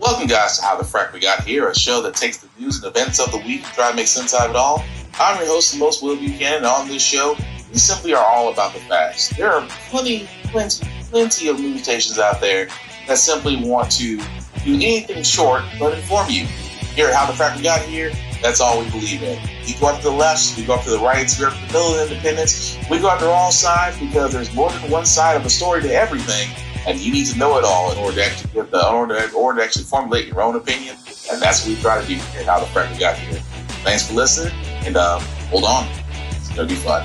Welcome, guys, to How the Frack We Got Here, a show that takes the news and events of the week and try to make sense out of it all. I'm your host, the most Will Buchanan, and on this show, we simply are all about the facts. There are plenty of news stations out there that simply want to do anything short but inform you. Here at How the Frack We Got Here, that's all we believe in. We go up to the left, we go up to the right, we go up to the middle of independence, we go up to all sides because there's more than one side of a story to everything. And you need to know it all in order to actually formulate your own opinion. And that's what we try to do here at How the Frack We Got Here. Thanks for listening, and hold on. It's going to be fun.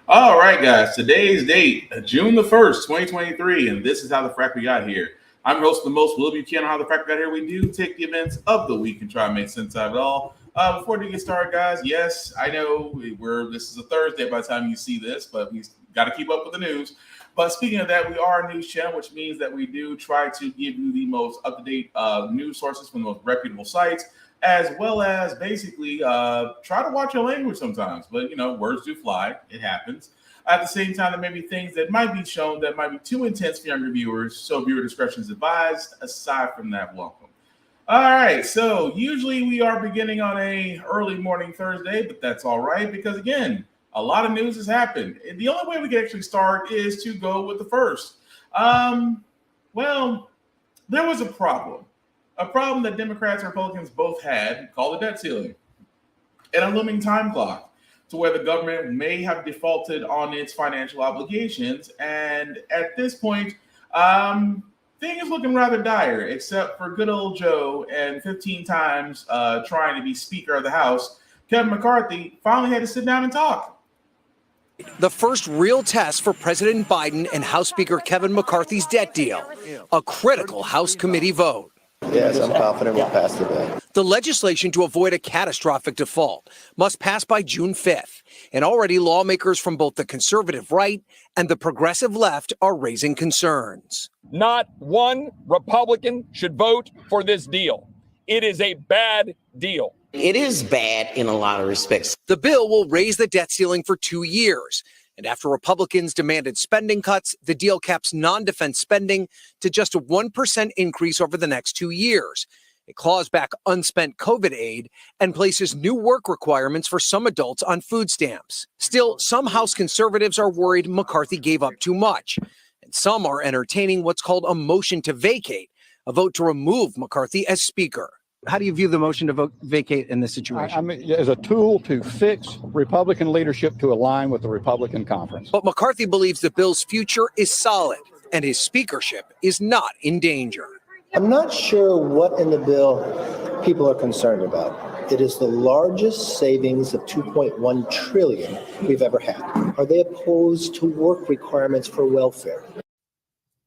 All right, guys. Today's date, June the 1st, 2023, and this is How the Frack We Got Here. I'm your host, the most Will Buchanan. How the Frack We Got Here. We do take the events of the week and try to make sense out of it all. Before we get started, guys, yes, I know this is a Thursday by the time you see this, but we got to keep up with the news. But speaking of that, we are a news channel, which means that we do try to give you the most up-to-date news sources from the most reputable sites, as well as basically try to watch your language sometimes. But, words do fly. It happens. At the same time, there may be things that might be shown that might be too intense for younger viewers, so viewer discretion is advised. Aside from that, welcome. All right, so usually we are beginning on a early morning Thursday, but that's all right because, again, a lot of news has happened. And the only way we can actually start is to go with the first. Well, there was a problem that Democrats and Republicans both had called the debt ceiling and a looming time clock to where the government may have defaulted on its financial obligations. And at this point, things looking rather dire, except for good old Joe and 15 times trying to be Speaker of the House. Kevin McCarthy finally had to sit down and talk. The first real test for President Biden and House Speaker Kevin McCarthy's debt deal, a critical House committee vote. Yes, I'm confident we'll pass the bill. The legislation to avoid a catastrophic default must pass by June 5th, and already lawmakers from both the conservative right and the progressive left are raising concerns. Not one Republican should vote for this deal. It is a bad deal. It is bad in a lot of respects. The bill will raise the debt ceiling for 2 years. And after Republicans demanded spending cuts, the deal caps non-defense spending to just a 1% increase over the next 2 years. It claws back unspent COVID aid and places new work requirements for some adults on food stamps. Still, some House conservatives are worried McCarthy gave up too much. And some are entertaining what's called a motion to vacate, a vote to remove McCarthy as Speaker. How do you view the motion to vacate in this situation? I mean, as a tool to fix Republican leadership to align with the Republican conference. But McCarthy believes the bill's future is solid and his speakership is not in danger. I'm not sure what in the bill people are concerned about. It is the largest savings of $2.1 trillion we've ever had. Are they opposed to work requirements for welfare?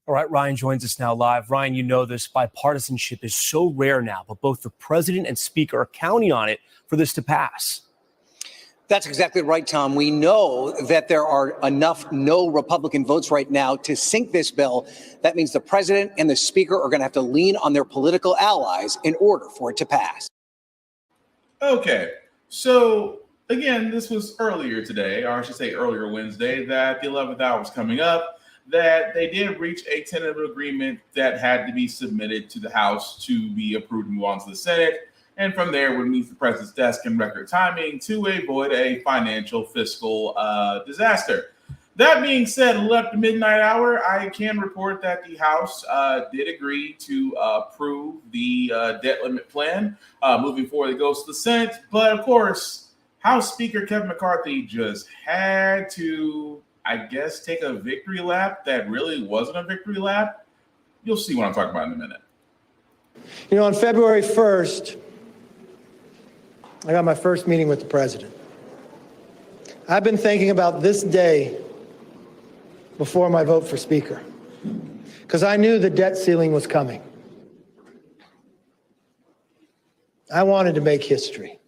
All right, Ryan joins us now live. Ryan, you know this bipartisanship is so rare now, but both the president and speaker are counting on it for this to pass. That's exactly right, Tom. We know that there are enough no Republican votes right now to sink this bill. That means the president and the speaker are going to have to lean on their political allies in order for it to pass. Okay, so again, this was earlier today, or I should say earlier Wednesday, that the 11th hour was coming up, that they did reach a tentative agreement that had to be submitted to the House to be approved and move on to the Senate. And from there would meet the president's desk in record timing to avoid a financial fiscal disaster. That being said, left the midnight hour, I can report that the House did agree to approve the debt limit plan moving forward. It goes to the Senate. But of course, House Speaker Kevin McCarthy just had to, I guess, take a victory lap that really wasn't a victory lap. You'll see what I'm talking about in a minute. On February 1st, I got my first meeting with the president. I've been thinking about this day before my vote for speaker, because I knew the debt ceiling was coming. I wanted to make history.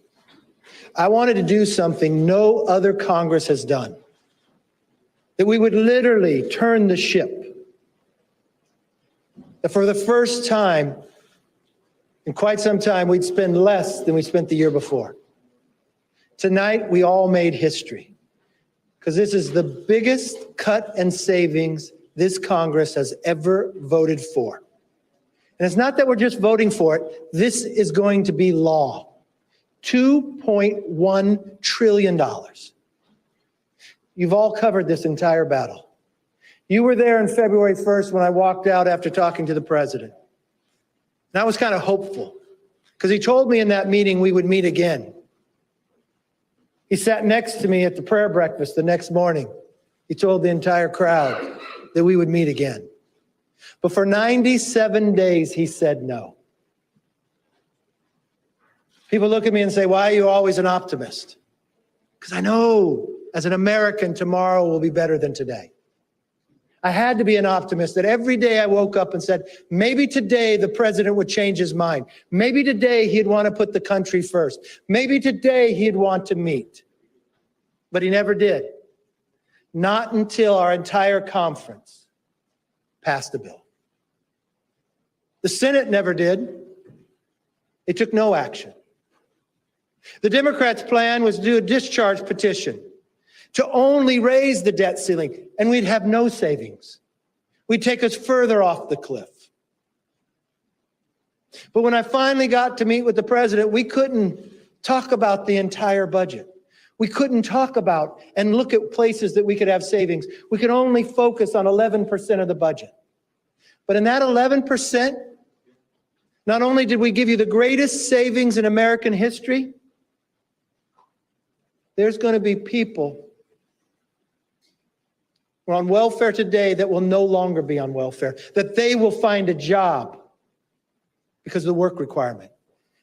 I wanted to do something no other Congress has done. That we would literally turn the ship. That for the first time in quite some time, we'd spend less than we spent the year before. Tonight, we all made history because this is the biggest cut and savings this Congress has ever voted for. And it's not that we're just voting for it. This is going to be law. $2.1 trillion. You've all covered this entire battle. You were there on February 1st when I walked out after talking to the president. And I was kind of hopeful because he told me in that meeting we would meet again. He sat next to me at the prayer breakfast the next morning. He told the entire crowd that we would meet again. But for 97 days, he said no. People look at me and say, why are you always an optimist? Because I know as an American, tomorrow will be better than today. I had to be an optimist that every day I woke up and said, maybe today the president would change his mind. Maybe today he'd want to put the country first. Maybe today he'd want to meet. But he never did. Not until our entire conference passed the bill. The Senate never did. They took no action. The Democrats' plan was to do a discharge petition to only raise the debt ceiling, and we'd have no savings. We'd take us further off the cliff. But when I finally got to meet with the president, we couldn't talk about the entire budget. We couldn't talk about and look at places that we could have savings. We could only focus on 11% of the budget. But in that 11%, not only did we give you the greatest savings in American history, there's going to be people who are on welfare today that will no longer be on welfare, that they will find a job because of the work requirement.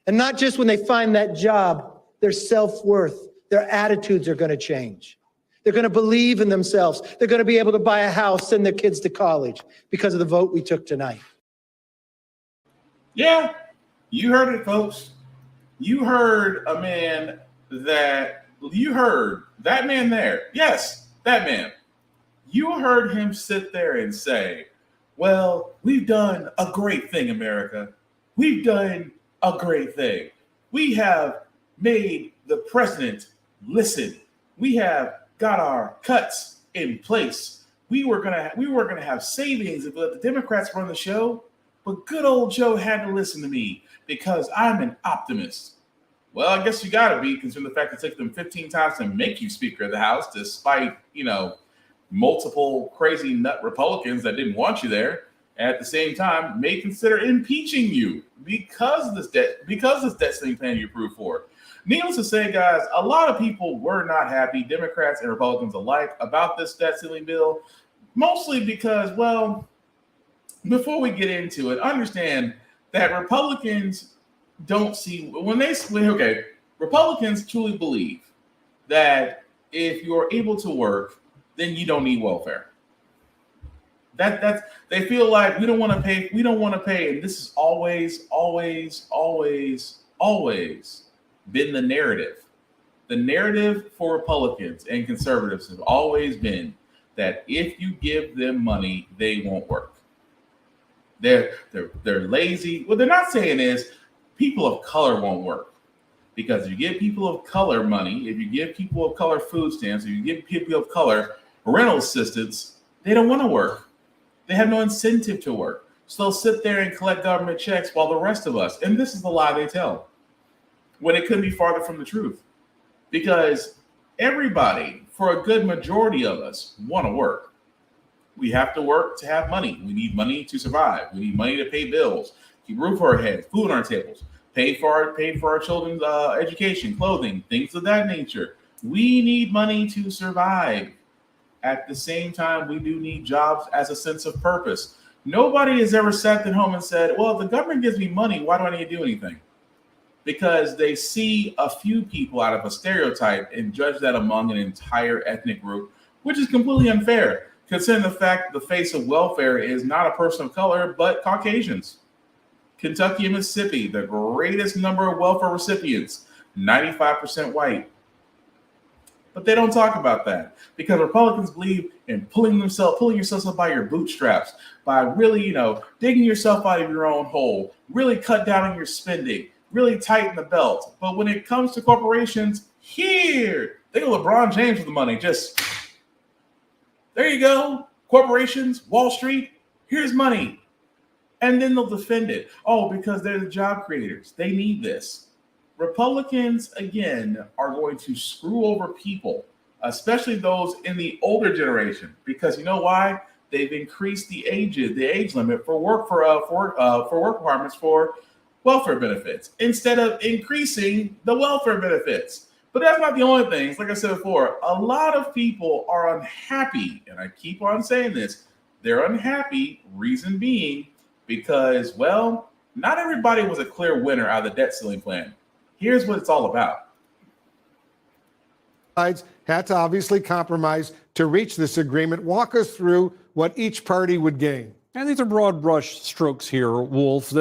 And not just when they find that job, their self-worth, their attitudes are going to change. They're going to believe in themselves. They're going to be able to buy a house, send their kids to college because of the vote we took tonight. Yeah, you heard it, folks. You heard a man that, you heard that man there. Yes, that man. You heard him sit there and say, well, we've done a great thing, America. We've done a great thing. We have made the president listen. We have got our cuts in place. We were gonna have savings if we let the Democrats run the show, but good old Joe had to listen to me because I'm an optimist. Well, I guess you gotta be, considering the fact it took them 15 times to make you Speaker of the House, despite, multiple crazy nut Republicans that didn't want you there. At the same time, may consider impeaching you because this debt ceiling plan you approved for. Needless to say, guys, a lot of people were not happy, Democrats and Republicans alike, about this debt ceiling bill, mostly because, well, before we get into it, understand that Republicans don't see, Republicans truly believe that if you're able to work, then you don't need welfare. That's they feel like we don't want to pay, and this has always been the narrative. The narrative for Republicans and conservatives has always been that if you give them money, they won't work. They're lazy. What they're not saying is people of color won't work. Because if you give people of color money, if you give people of color food stamps, if you give people of color rental assistance, they don't want to work. They have no incentive to work. So they'll sit there and collect government checks while the rest of us, and this is the lie they tell, when it couldn't be farther from the truth. Because everybody, for a good majority of us, want to work. We have to work to have money. We need money to survive. We need money to pay bills, keep a roof over our heads, food on our tables, pay for our children's education, clothing, things of that nature. We need money to survive. At the same time, we do need jobs as a sense of purpose. Nobody has ever sat at home and said, well, if the government gives me money, why do I need to do anything? Because they see a few people out of a stereotype and judge that among an entire ethnic group, which is completely unfair, considering the fact that the face of welfare is not a person of color, but Caucasians. Kentucky and Mississippi, the greatest number of welfare recipients, 95% white. But they don't talk about that because Republicans believe in pulling yourself up by your bootstraps, by really, digging yourself out of your own hole, really cut down on your spending, really tighten the belt. But when it comes to corporations, here, think of LeBron James with the money. Just, there you go. Corporations, Wall Street, here's money. And then they'll defend it. Oh, because they're the job creators. They need this. Republicans, again, are going to screw over people, especially those in the older generation, because you know why? They've increased the age limit for work requirements for welfare benefits instead of increasing the welfare benefits. But that's not the only thing. Like I said before, a lot of people are unhappy, and I keep on saying this. They're unhappy, reason being, because, well, not everybody was a clear winner out of the debt ceiling plan. Here's what it's all about. Sides had to obviously compromise to reach this agreement. Walk us through what each party would gain. And these are broad brush strokes here, Wolf.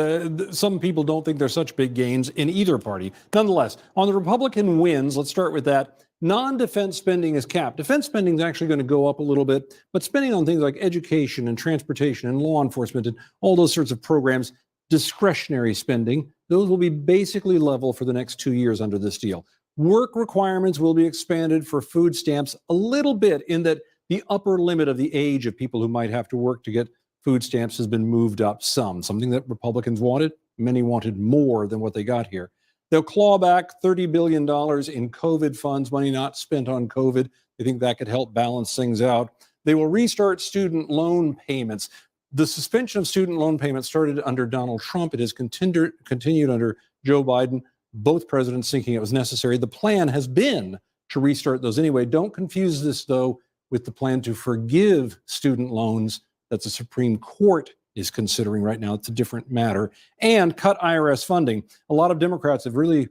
Some people don't think there's such big gains in either party. Nonetheless, on the Republican wins, let's start with that. Non-defense spending is capped. Defense spending is actually going to go up a little bit, but spending on things like education and transportation and law enforcement and all those sorts of programs, discretionary spending, those will be basically level for the next 2 years under this deal. Work requirements will be expanded for food stamps a little bit, in that the upper limit of the age of people who might have to work to get food stamps has been moved up some, something that Republicans wanted. Many wanted more than what they got here. They'll claw back $30 billion in COVID funds, money not spent on COVID. They think that could help balance things out. They will restart student loan payments. The suspension of student loan payments started under Donald Trump. It has continued under Joe Biden, both presidents thinking it was necessary. The plan has been to restart those anyway. Don't confuse this, though, with the plan to forgive student loans that the Supreme Court is considering right now. It's a different matter. And cut IRS funding. A lot of Democrats have really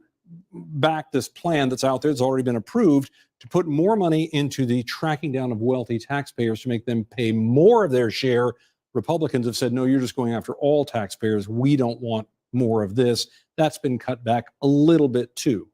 backed this plan that's out there. It's already been approved to put more money into the tracking down of wealthy taxpayers to make them pay more of their share. Republicans have said, no, you're just going after all taxpayers. We don't want more of this. That's been cut back a little bit too.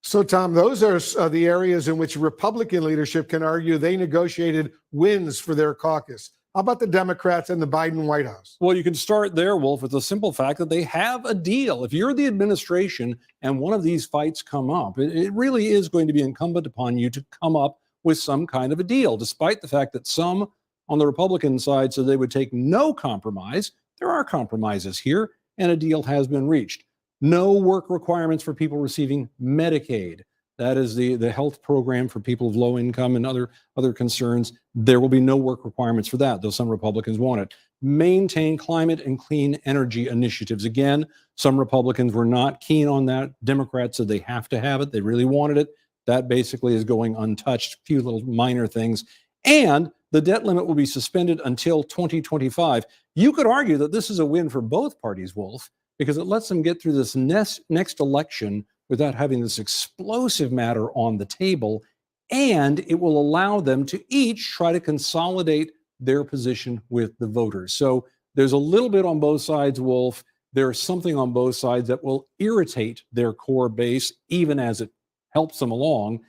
So, Tom, those are the areas in which Republican leadership can argue they negotiated wins for their caucus. How about the Democrats and the Biden White House? Well, you can start there, Wolf, with the simple fact that they have a deal. If you're the administration and one of these fights come up, it really is going to be incumbent upon you to come up with some kind of a deal, despite the fact that some on the Republican side said they would take no compromise. There are compromises here, and a deal has been reached. No work requirements for people receiving Medicaid. That is the health program for people of low income and other concerns. There will be no work requirements for that, though some Republicans want it. Maintain climate and clean energy initiatives. Again, some Republicans were not keen on that. Democrats said they have to have it. They really wanted it. That basically is going untouched. A few little minor things. And the debt limit will be suspended until 2025. You could argue that this is a win for both parties, Wolf, because it lets them get through this next election without having this explosive matter on the table, and it will allow them to each try to consolidate their position with the voters. So there's a little bit on both sides, Wolf. There's something on both sides that will irritate their core base, even as it helps them along.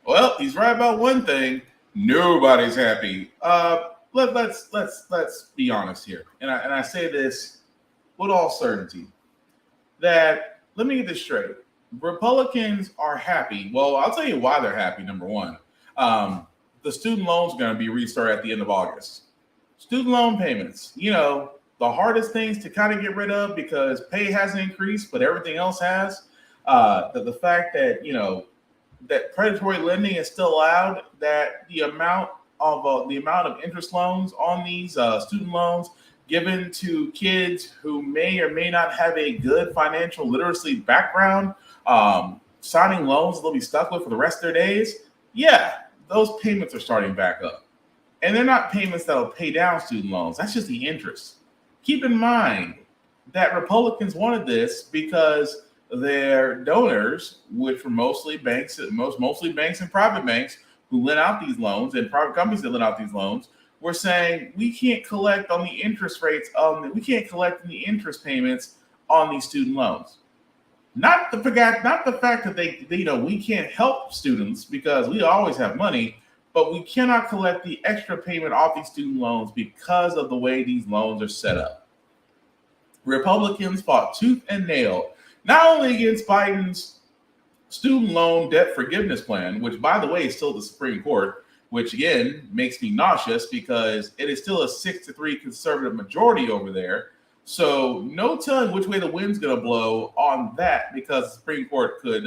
Well, he's right about one thing. Nobody's happy. Let's be honest here, and I say this with all certainty, that let me get this straight. Republicans are happy. Well, I'll tell you why they're happy. Number one, the student loans are going to be restarted at the end of August. Student loan payments, the hardest things to kind of get rid of because pay hasn't increased, but everything else has. The fact that, that predatory lending is still allowed, that the amount of interest loans on these student loans given to kids who may or may not have a good financial literacy background, signing loans they'll be stuck with for the rest of their days. Yeah, those payments are starting back up. And they're not payments that'll pay down student loans. That's just the interest. Keep in mind that Republicans wanted this because their donors, which were mostly banks and private banks who lent out these loans, and private companies that lent out these loans, were saying we can't collect on the interest rates, we can't collect the interest payments on these student loans. Not the fact that we can't help students because we always have money, but we cannot collect the extra payment off these student loans because of the way these loans are set up. Republicans fought tooth and nail, not only against Biden's student loan debt forgiveness plan, which, by the way, is still the Supreme Court, which again makes me nauseous because it is still a 6-3 conservative majority over there. So no telling which way the wind's going to blow on that, because the Supreme Court could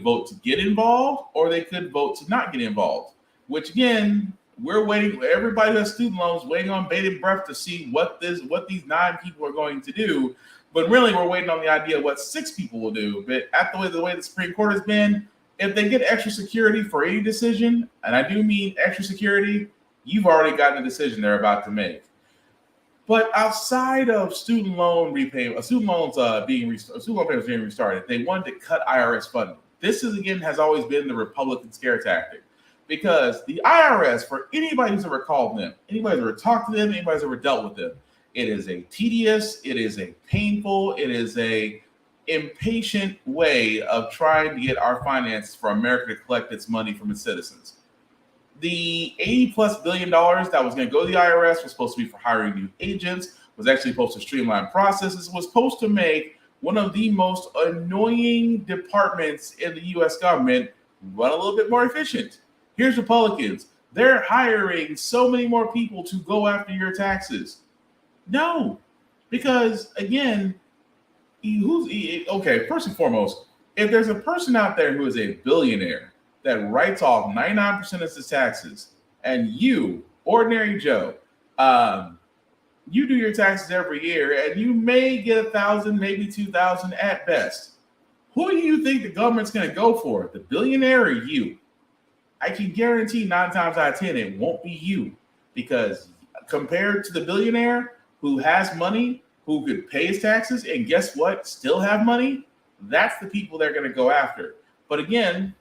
vote to get involved, or they could vote to not get involved. Which again, we're waiting. Everybody who has student loans waiting on bated breath to see what these 9 people are going to do. But really, we're waiting on the idea of what 6 people will do. But at the way the Supreme Court has been, if they get extra security for any decision, and I do mean extra security, you've already gotten a decision they're about to make. But outside of student loan payments being restarted, they wanted to cut IRS funding. This has always been the Republican scare tactic, because the IRS, for anybody who's ever called them, anybody who's ever talked to them, anybody who's ever dealt with them, it is a tedious, it is a painful, it is a impatient way of trying to get our finances for America to collect its money from its citizens. The $80+ billion that was going to go to the IRS was supposed to be for hiring new agents, was actually supposed to streamline processes, was supposed to make one of the most annoying departments in the U.S. government run a little bit more efficient. Here's Republicans. They're hiring so many more people to go after your taxes. No, because again, first and foremost, if there's a person out there who is a billionaire that writes off 99% of his taxes, and you, ordinary Joe, you do your taxes every year, and you may get 1,000, maybe 2,000 at best. Who do you think the government's going to go for? The billionaire or you? I can guarantee 9 times out of 10 it won't be you, because compared to the billionaire who has money, who could pay his taxes, and guess what? Still have money. That's the people they're going to go after. But again,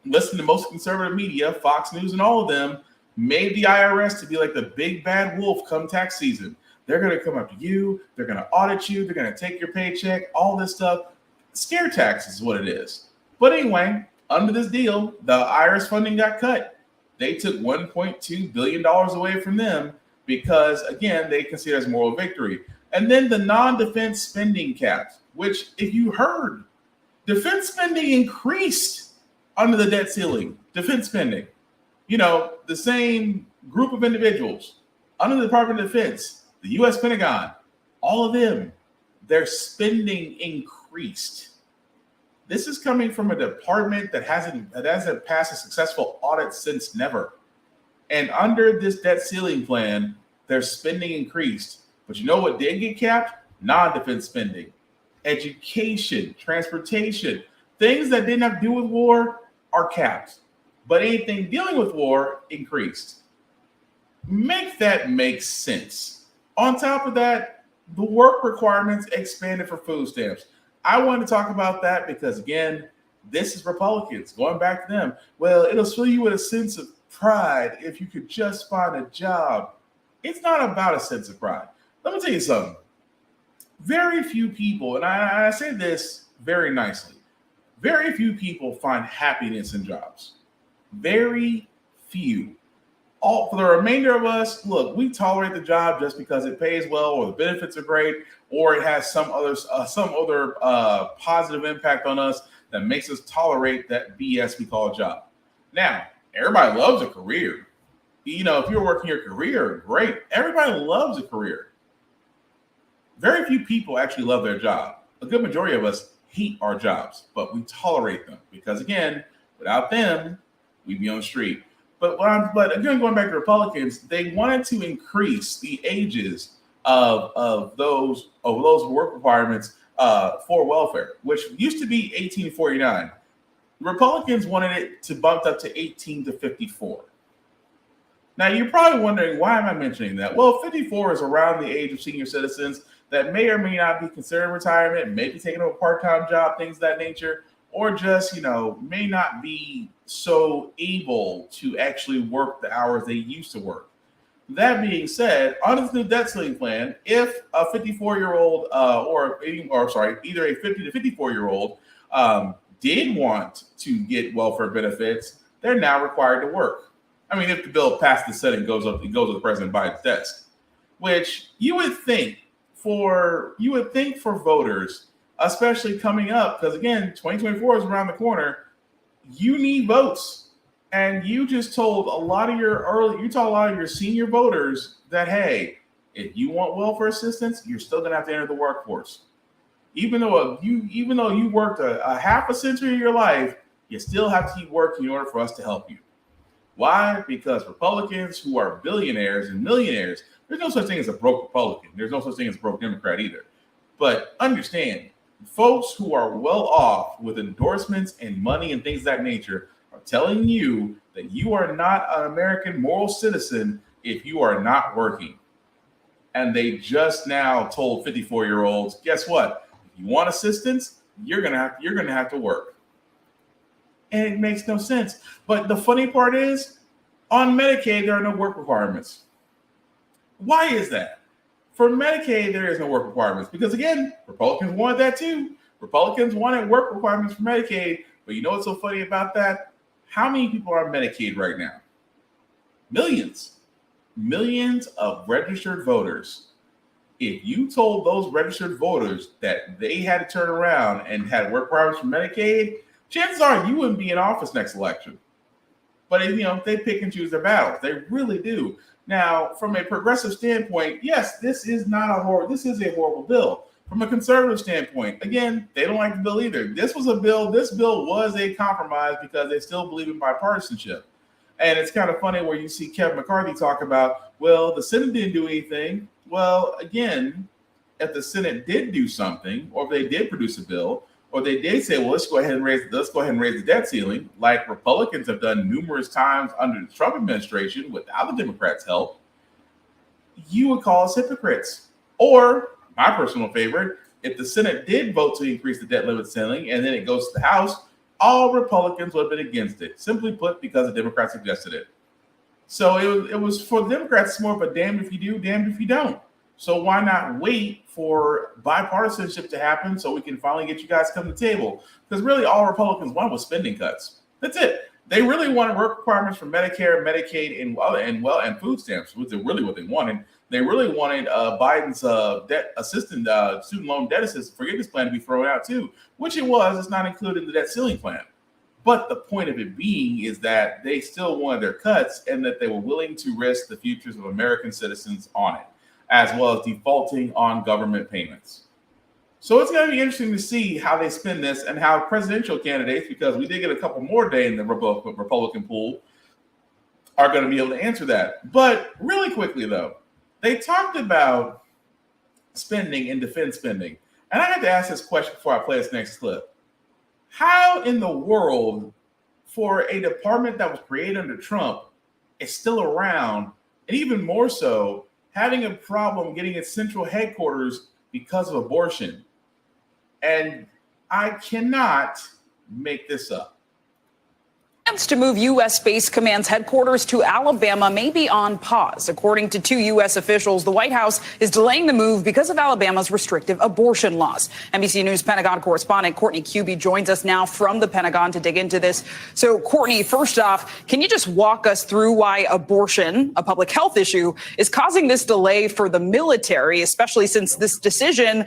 listen to most conservative media, Fox News and all of them, made the IRS to be like the big bad wolf come tax season. They're going to come up to you. They're going to audit you. They're going to take your paycheck, all this stuff. Scare taxes is what it is. But anyway, under this deal, the IRS funding got cut. They took $1.2 billion away from them because, again, they consider it as moral victory. And then the non-defense spending caps, which, if you heard, defense spending increased under the debt ceiling. Defense spending. The same group of individuals under the Department of Defense, the U.S. Pentagon, all of them, their spending increased. This is coming from a department that hasn't passed a successful audit since never. And under this debt ceiling plan, their spending increased. But you know what did get capped? Non-defense spending, education, transportation, things that didn't have to do with war are capped. But anything dealing with war increased. Make that make sense. On top of that, the work requirements expanded for food stamps. I want to talk about that because, again, this is Republicans. Going back to them. Well, it'll fill you with a sense of pride if you could just find a job. It's not about a sense of pride. Let me tell you something. Very few people, and I say this very nicely, very few people find happiness in jobs. Very few. For the remainder of us, look, we tolerate the job just because it pays well, or the benefits are great, or it has some other positive impact on us that makes us tolerate that BS we call a job. Now, everybody loves a career. If you're working your career, great. Everybody loves a career. Very few people actually love their job. A good majority of us hate our jobs, but we tolerate them because, again, without them, we'd be on the street. But again, going back to Republicans, they wanted to increase the ages of those work requirements for welfare, which used to be 18 to 49. Republicans wanted it to bump up to 18 to 54. Now, you're probably wondering, why am I mentioning that? Well, 54 is around the age of senior citizens that may or may not be considering retirement, maybe taking up a part-time job, things of that nature, or just, may not be so able to actually work the hours they used to work. That being said, on this new debt ceiling plan, if a 54-year-old either a 50 to 54-year-old did want to get welfare benefits, they're now required to work. I mean, if the bill passes the Senate and goes to President Biden's desk, which you would think for voters, especially coming up, because again, 2024 is around the corner, you need votes. And you just told a lot of your senior voters that, hey, if you want welfare assistance, you're still going to have to enter the workforce. Even though you worked a half a century of your life, you still have to keep working in order for us to help you. Why? Because Republicans who are billionaires and millionaires, there's no such thing as a broke Republican. There's no such thing as a broke Democrat either. But understand, folks who are well off with endorsements and money and things of that nature are telling you that you are not an American moral citizen if you are not working. And they just now told 54-year-olds, guess what? If you want assistance, you're gonna have to work. And it makes no sense. But the funny part is, on Medicaid, there are no work requirements. Why is that? For Medicaid, there is no work requirements because, again, Republicans wanted that too. Republicans wanted work requirements for Medicaid. But you know what's so funny about that? How many people are on Medicaid right now? Millions. Millions of registered voters. If you told those registered voters that they had to turn around and had work requirements for Medicaid, chances are you wouldn't be in office next election. But they pick and choose their battles. They really do. Now, from a progressive standpoint, yes, this is a horrible bill. From a conservative standpoint, again, they don't like the bill either. This bill was a compromise because they still believe in bipartisanship. And it's kind of funny where you see Kevin McCarthy talk about, well, the Senate didn't do anything. Well, again, if the Senate did do something, or if they did produce a bill, or they did say, well, let's go ahead and raise the debt ceiling, like Republicans have done numerous times under the Trump administration without the Democrats' help, you would call us hypocrites. Or, my personal favorite, if the Senate did vote to increase the debt limit ceiling and then it goes to the House, all Republicans would have been against it. Simply put, because the Democrats suggested it. So it was for the Democrats, it's more of a damned if you do, damned if you don't. So why not wait for bipartisanship to happen so we can finally get you guys to come to the table? Because really all Republicans wanted was spending cuts. That's it. They really wanted work requirements for Medicare, Medicaid, and food stamps, which is really what they wanted. They really wanted Biden's student loan debt assistance forgiveness plan to be thrown out too, which it was. It's not included in the debt ceiling plan. But the point of it being is that they still wanted their cuts and that they were willing to risk the futures of American citizens on it, as well as defaulting on government payments. So it's going to be interesting to see how they spin this and how presidential candidates, because we did get a couple more days in the Republican pool, are going to be able to answer that. But really quickly, though, they talked about spending and defense spending. And I had to ask this question before I play this next clip. How in the world, for a department that was created under Trump, is still around, and even more so, having a problem getting its central headquarters because of abortion? And I cannot make this up. Plans to move U.S. Space Command's headquarters to Alabama may be on pause. According to two U.S. officials, the White House is delaying the move because of Alabama's restrictive abortion laws. NBC News Pentagon correspondent Courtney Cubey joins us now from the Pentagon to dig into this. So, Courtney, first off, can you just walk us through why abortion, a public health issue, is causing this delay for the military, especially since this decision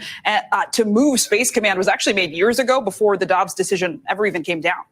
to move Space Command was actually made years ago before the Dobbs decision ever even came down?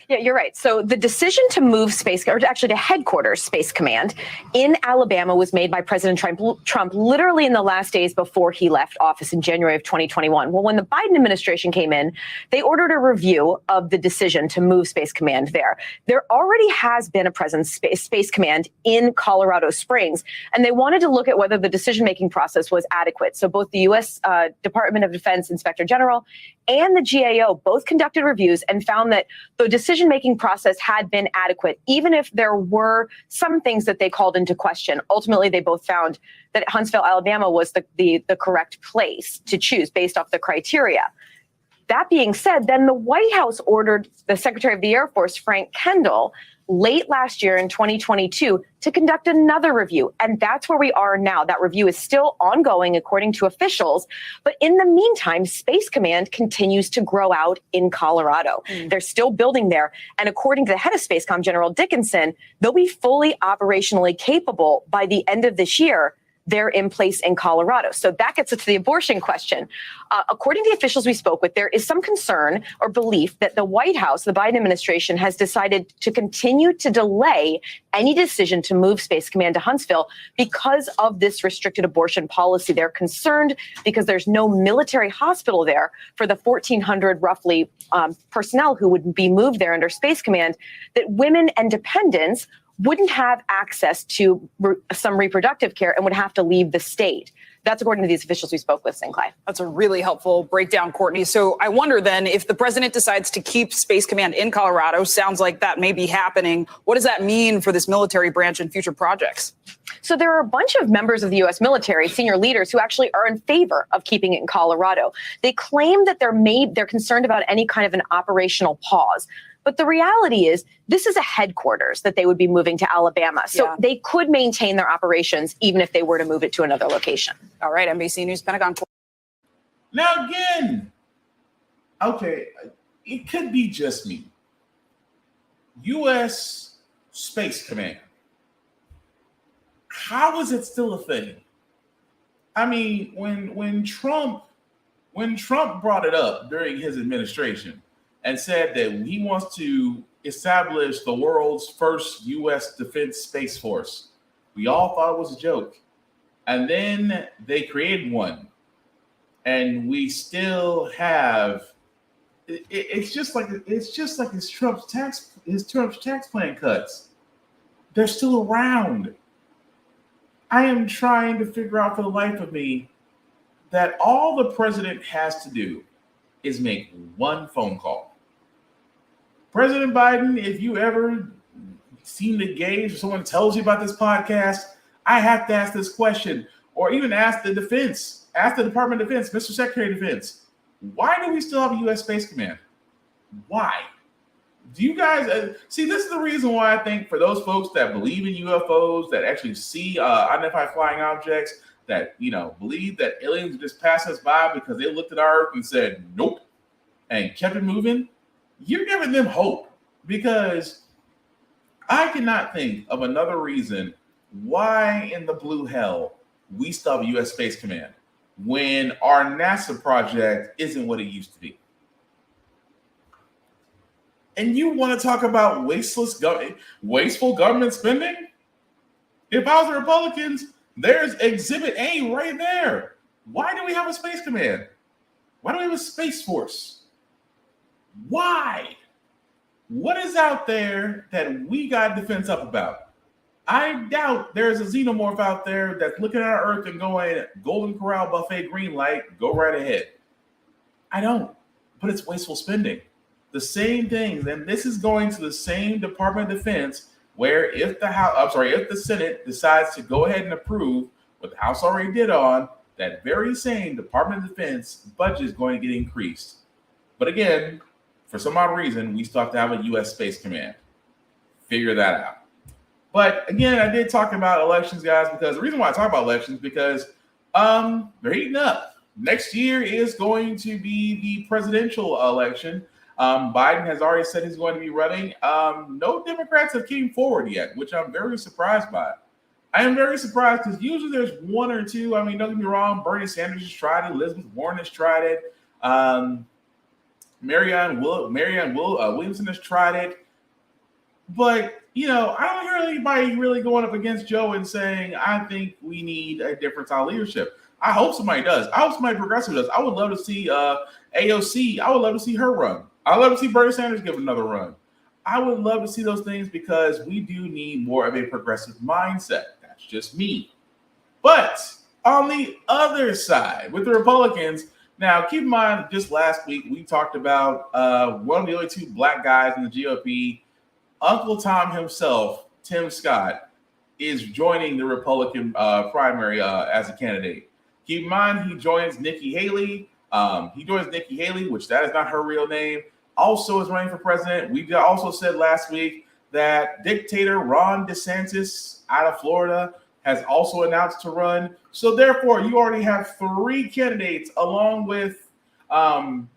Yeah, you're right. So the decision to move to headquarters Space Command in Alabama was made by President Trump literally in the last days before he left office in January of 2021. Well, when the Biden administration came in, they ordered a review of the decision to move Space Command there. There already has been a presence, Space Command in Colorado Springs, and they wanted to look at whether the decision-making process was adequate. So both the U.S. Department of Defense Inspector General and the GAO both conducted reviews and found that the decision-making process had been adequate, even if there were some things that they called into question. Ultimately, they both found that Huntsville, Alabama was the correct place to choose based off the criteria. That being said, then the White House ordered the Secretary of the Air Force, Frank Kendall, late last year in 2022 to conduct another review. And that's where we are now. That review is still ongoing, according to officials. But in the meantime, Space Command continues to grow out in Colorado. They're still building there. And according to the head of Spacecom, General Dickinson, they'll be fully operationally capable by the end of this year. they're in place in Colorado. So that gets us to the abortion question. According to the officials we spoke with, there is some concern or belief that the White House, the Biden administration, has decided to continue to delay any decision to move Space Command to Huntsville because of this restricted abortion policy. They're concerned because there's no military hospital there for the 1,400 roughly personnel who would be moved there under Space Command, that women and dependents wouldn't have access to some reproductive care and would have to leave the state. That's according to these officials we spoke with, St. Clair. That's a really helpful breakdown, Courtney. So I wonder then, if the president decides to keep Space Command in Colorado, sounds like that may be happening. What does that mean for this military branch and future projects? So there are a bunch of members of the U.S. military, senior leaders, who actually are in favor of keeping it in Colorado. They claim that they're concerned about any kind of an operational pause. But the reality is, this is a headquarters that they would be moving to Alabama. So they could maintain their operations even if they were to move it to another location. All right, NBC News, Pentagon. Now again, okay, it could be just me. U.S. Space Command. How is it still a thing? I mean, when Trump brought it up during his administration and said that he wants to establish the world's first U.S. Defense Space Force, we all thought it was a joke. And then they created one. And we still have, it's just like his Trump's tax plan cuts. They're still around. I am trying to figure out for the life of me that all the president has to do is make one phone call. President Biden, if you ever seem to gauge or someone tells you about this podcast, I have to ask this question, or even ask the defense, ask the Department of Defense, Mr. Secretary of Defense, why do we still have a U.S. Space Command? Why? Do you guys see? This is the reason why I think for those folks that believe in UFOs, that actually see unidentified flying objects, that believe that aliens just pass us by because they looked at our Earth and said nope, and kept it moving. You're giving them hope, because I cannot think of another reason why in the blue hell we still have a U.S. Space Command when our NASA project isn't what it used to be. And you want to talk about wasteful government spending? If I was the Republicans, there's Exhibit A right there. Why do we have a Space Command? Why do we have a Space Force? Why? What is out there that we got defense up about? I doubt there's a xenomorph out there that's looking at our Earth and going, Golden Corral buffet, green light, go right ahead. I don't, but it's wasteful spending. The same things, and this is going to the same Department of Defense, where if the Senate decides to go ahead and approve what the House already did on, that very same Department of Defense budget is going to get increased. But again, for some odd reason, we still have to have a U.S. Space Command. Figure that out. But again, I did talk about elections, guys, because the reason why I talk about elections, because they're heating up. Next year is going to be the presidential election. Biden has already said he's going to be running. No Democrats have came forward yet, which I'm very surprised by. I am very surprised because usually there's one or two. I mean, don't get me wrong, Bernie Sanders has tried it. Elizabeth Warren has tried it. Marianne Williamson has tried it. But, I don't hear anybody really going up against Joe and saying, I think we need a different style of leadership. I hope somebody does. I hope somebody progressive does. I would love to see AOC. I would love to see her run. I would love to see Bernie Sanders give another run. I would love to see those things because we do need more of a progressive mindset. That's just me. But on the other side, with the Republicans, now keep in mind, just last week we talked about one of the only two black guys in the GOP, Uncle Tom himself, Tim Scott, is joining the Republican primary as a candidate. Keep in mind, he joins Nikki Haley. Which that is not her real name. Also is running for president. We also said last week that dictator Ron DeSantis out of Florida has also announced to run. So therefore, you already have three candidates along with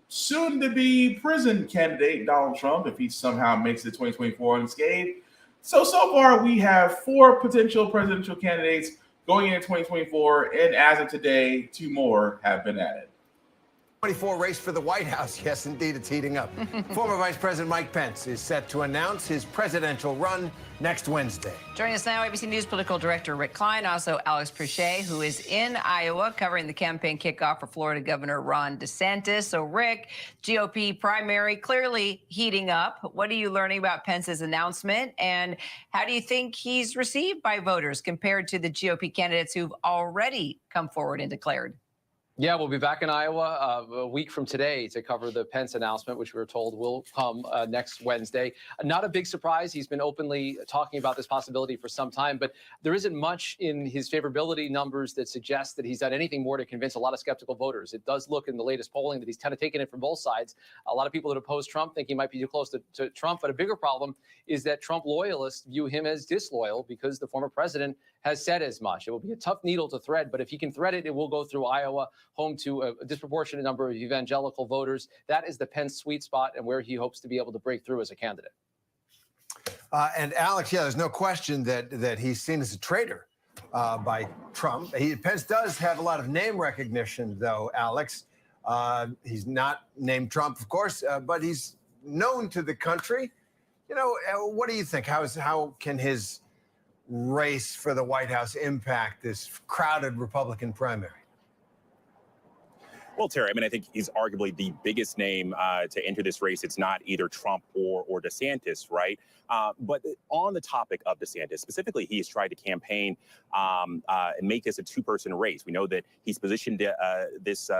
soon-to-be prison candidate Donald Trump, if he somehow makes it 2024 unscathed. So far, we have four potential presidential candidates going into 2024. And as of today, 2 more have been added. 24 race for the White House. Yes, indeed, it's heating up. Former Vice President Mike Pence is set to announce his presidential run next Wednesday. Joining us now, ABC News political director Rick Klein, also Alex Pruchet, who is in Iowa covering the campaign kickoff for Florida Governor Ron DeSantis. So, Rick, GOP primary clearly heating up. What are you learning about Pence's announcement, and how do you think he's received by voters compared to the GOP candidates who've already come forward and declared? Yeah, we'll be back in Iowa a week from today to cover the Pence announcement, which we were told will come next Wednesday. Not a big surprise. He's been openly talking about this possibility for some time, but there isn't much in his favorability numbers that suggests that he's done anything more to convince a lot of skeptical voters. It does look in the latest polling that he's kind of taken it from both sides. A lot of people that oppose Trump think he might be too close to Trump, but a bigger problem is that Trump loyalists view him as disloyal because the former president has said as much. It will be a tough needle to thread, but if he can thread it, it will go through Iowa, home to a disproportionate number of evangelical voters. That is the Pence sweet spot and where he hopes to be able to break through as a candidate. And Alex, yeah, there's no question that he's seen as a traitor by Trump. Pence does have a lot of name recognition, though, Alex. He's not named Trump, of course, but he's known to the country. You know, what do you think? How can his race for the White House impact this crowded Republican primary? Well, Terry, I mean, I think he's arguably the biggest name to enter this race. It's not either Trump or DeSantis, right? But on the topic of DeSantis, specifically, he has tried to campaign and make this a two-person race. We know that he's positioned this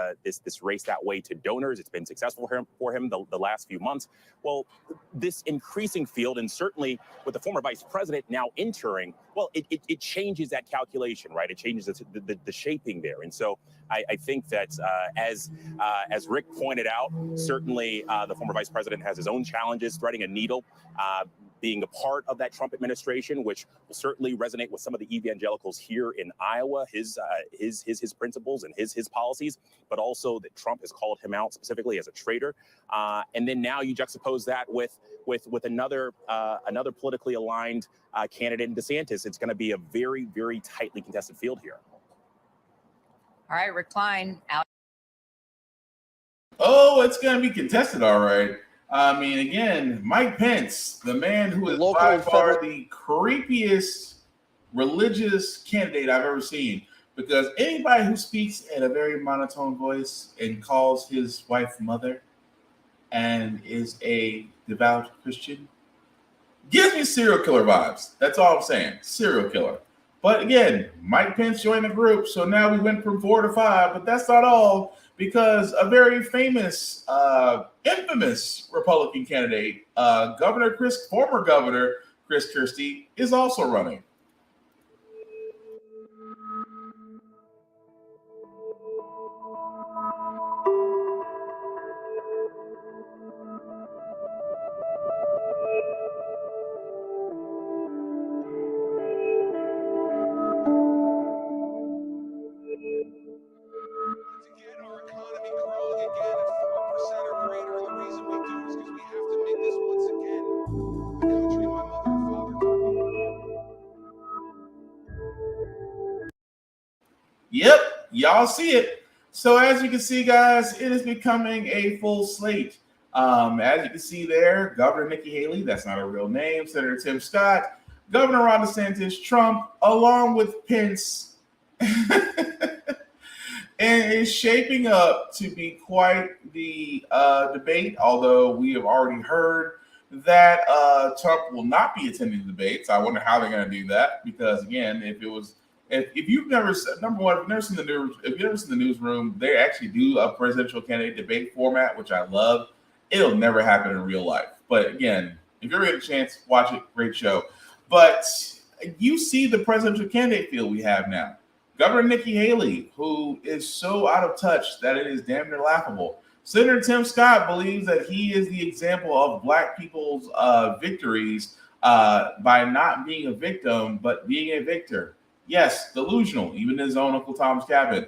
race that way to donors. It's been successful for him the last few months. Well, this increasing field, and certainly with the former vice president now entering, well, it changes that calculation, right? It changes the shaping there. And so I think that as Rick pointed out, certainly the former vice president has his own challenges threading a needle, being a part of that Trump administration, which will certainly resonate with some of the evangelicals here in Iowa, his principles and his policies, but also that Trump has called him out specifically as a traitor. And then now you juxtapose that with another politically aligned candidate in DeSantis. It's going to be a very, very tightly contested field here. All right, Rick Klein, Alex. Oh, it's going to be contested, all right. I mean, again, Mike Pence, the man who is by far the creepiest religious candidate I've ever seen, because anybody who speaks in a very monotone voice and calls his wife mother and is a devout Christian gives me serial killer vibes. That's all I'm saying, serial killer. But again, Mike Pence joined the group, so now we went from 4 to 5, but that's not all, because a very famous, infamous Republican candidate, former Governor Chris Christie, is also running. Yep, y'all see it. So as you can see, guys, it is becoming a full slate. As you can see there, Governor Nikki Haley, that's not a real name, Senator Tim Scott, Governor Ron DeSantis, Trump, along with Pence, and it's shaping up to be quite the debate, although we have already heard that Trump will not be attending the debates. I wonder how they're going to do that, because, again, if you've never seen the newsroom, they actually do a presidential candidate debate format, which I love. It'll never happen in real life. But again, if you ever get a chance, watch it. Great show. But you see the presidential candidate field we have now. Governor Nikki Haley, who is so out of touch that it is damn near laughable. Senator Tim Scott believes that he is the example of Black people's victories by not being a victim, but being a victor. Yes, delusional, even his own Uncle Tom's Cabin.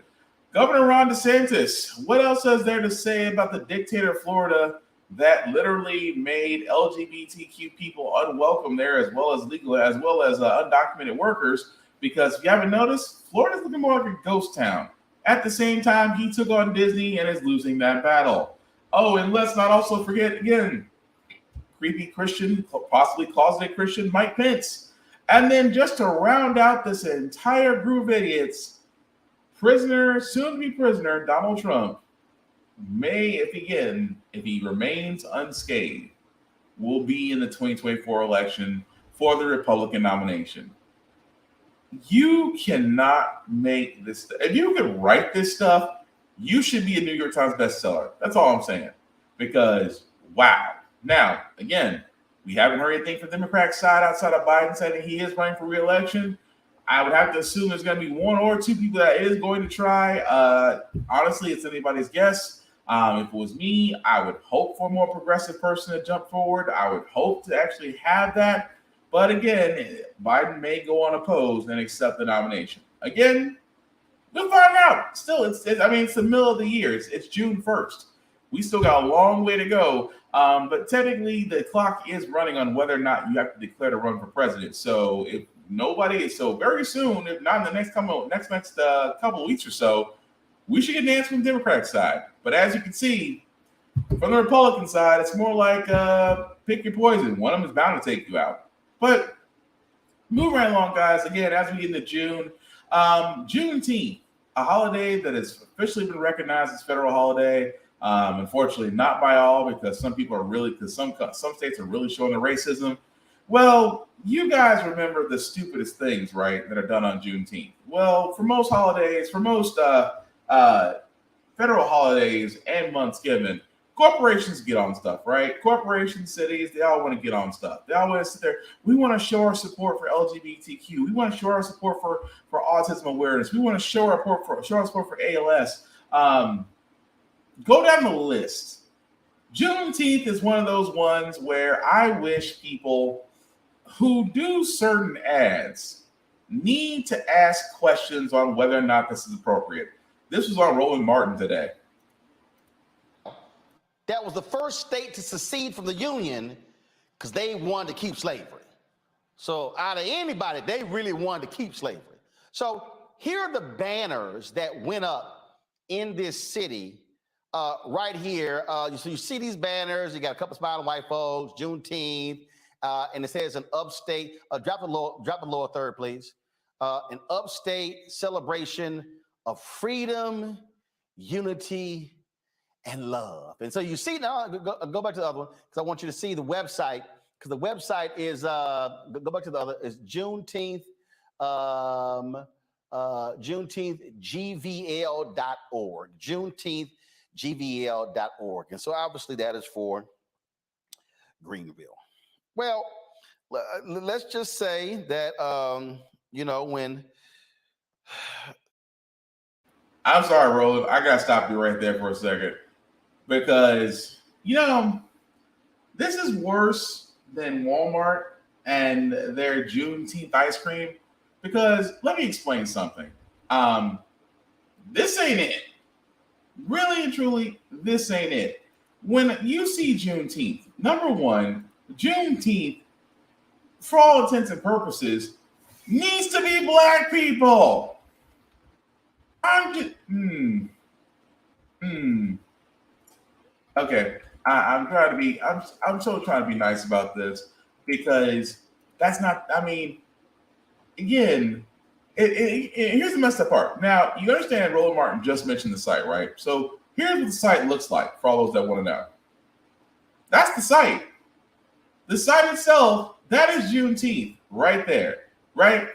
Governor Ron DeSantis, what else is there to say about the dictator of Florida that literally made LGBTQ people unwelcome there, as well as undocumented workers, Because if you haven't noticed, Florida's looking more like a ghost town. At the same time, he took on Disney and is losing that battle. Oh, and let's not also forget, again, creepy Christian, possibly closeted Christian Mike Pence. And then just to round out this entire group of idiots, soon-to-be prisoner, Donald Trump, may, if he remains unscathed, will be in the 2024 election for the Republican nomination. You cannot make this. If you could write this stuff, you should be a New York Times bestseller. That's all I'm saying. Because, wow. Now, again, we haven't heard anything from the Democratic side outside of Biden saying he is running for re-election. I would have to assume there's going to be one or two people that is going to try. Honestly, it's anybody's guess. If it was me, I would hope for a more progressive person to jump forward. I would hope to actually have that. But again, Biden may go unopposed and accept the nomination. Again, we'll find out. Still, it's the middle of the year. It's June 1st. We still got a long way to go. But technically, the clock is running on whether or not you have to declare to run for president. So if nobody is very soon, if not in the next couple of weeks or so, we should get an answer from the Democratic side. But as you can see, from the Republican side, it's more like pick your poison. One of them is bound to take you out. But moving right along, guys. Again, as we get into June, Juneteenth, a holiday that has officially been recognized as federal holiday. Unfortunately, not by all, because some states are really showing the racism. Well, you guys remember the stupidest things, right, that are done on Juneteenth. Well, for most holidays, federal holidays and months given, corporations get on stuff, right? Corporations, cities, they all want to get on stuff. They all want to sit there. We want to show our support for LGBTQ. We want to show our support for autism awareness. We want to show our support for ALS. Go down the list. Juneteenth is one of those ones where I wish people who do certain ads need to ask questions on whether or not this is appropriate. This was on Roland Martin today. That was the first state to secede from the Union because they wanted to keep slavery. So out of anybody, they really wanted to keep slavery. So here are the banners that went up in this city right here. So you see these banners. You got a couple smiling white folks, Juneteenth, and it says an upstate. Drop the lower third, please. An upstate celebration of freedom, unity, and love. And so you see now, go back to the other one, because I want you to see the website, because the website is, go back to the other, is Juneteenth, JuneteenthGVL.org, JuneteenthGVL.org. And so obviously that is for Greenville. Well, let's just say that, when... I'm sorry, Roland. I got to stop you right there for a second. Because, this is worse than Walmart and their Juneteenth ice cream. Because let me explain something. This ain't it. Really and truly, this ain't it. When you see Juneteenth, number one, Juneteenth, for all intents and purposes, needs to be black people. I'm just Okay, I'm trying to be. I'm so trying to be nice about this, because that's not. I mean, again, here's the messed up part. Now you understand, Roland Martin just mentioned the site, right? So here's what the site looks like for all those that want to know. That's the site. The site itself, that is Juneteenth right there, right?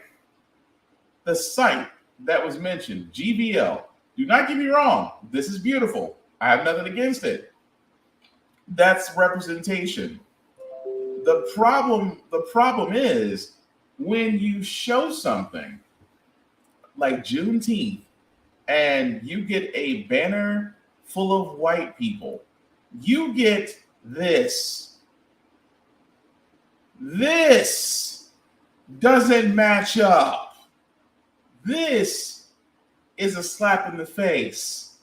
The site that was mentioned, GVL. Do not get me wrong. This is beautiful. I have nothing against it. That's representation. The problem is when you show something like Juneteenth and you get a banner full of white people, you get this. This doesn't match up. This is a slap in the face.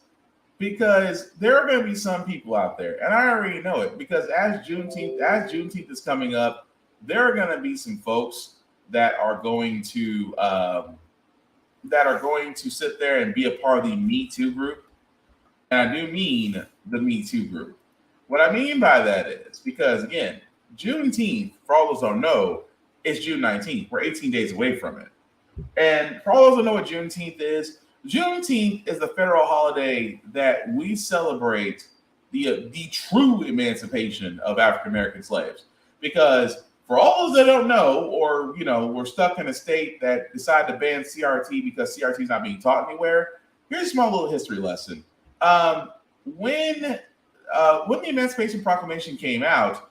Because there are going to be some people out there, and I already know it, because as Juneteenth is coming up, there are going to be some folks that are going to sit there and be a part of the Me Too group. And I do mean the Me Too group. What I mean by that is because, again, Juneteenth, for all those who don't know, is June 19th. We're 18 days away from it. And for all those who know what Juneteenth is the federal holiday that we celebrate the true emancipation of African American slaves. Because for all those that don't know, or we're stuck in a state that decided to ban CRT because CRT is not being taught anywhere, here's a small little history lesson. When the Emancipation Proclamation came out,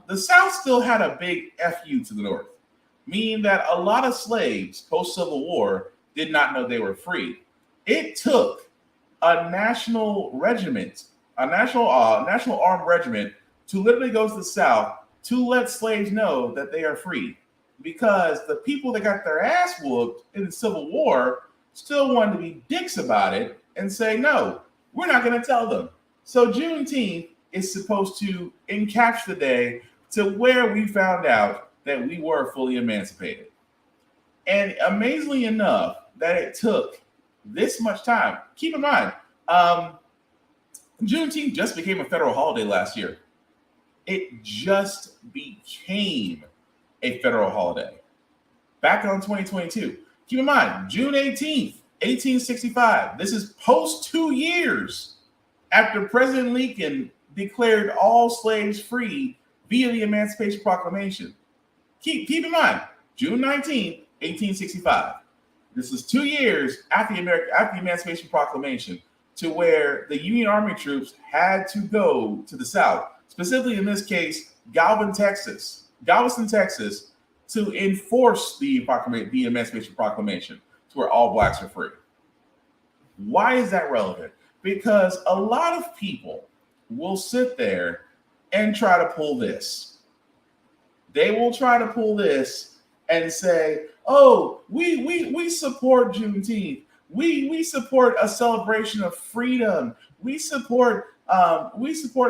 the South still had a big FU to the North, meaning that a lot of slaves post-Civil War did not know they were free. It took a national regiment, a national armed regiment, to literally go to the South to let slaves know that they are free, because the people that got their ass whooped in the Civil War still wanted to be dicks about it and say, no, we're not going to tell them. So Juneteenth is supposed to encapsulate the day to where we found out that we were fully emancipated. And amazingly enough, that it took this much time. Keep in mind, Juneteenth just became a federal holiday last year. It just became a federal holiday back on 2022. Keep in mind, June 18th, 1865. This is post 2 years after President Lincoln declared all slaves free via the Emancipation Proclamation. Keep in mind, June 19th, 1865. This is 2 years after the Emancipation Proclamation, to where the Union Army troops had to go to the South, specifically in this case, Galveston, Texas, to enforce the Emancipation Proclamation, to where all blacks are free. Why is that relevant? Because a lot of people will sit there and try to pull this. They will try to pull this and say, oh, we support Juneteenth. We support a celebration of freedom. We support a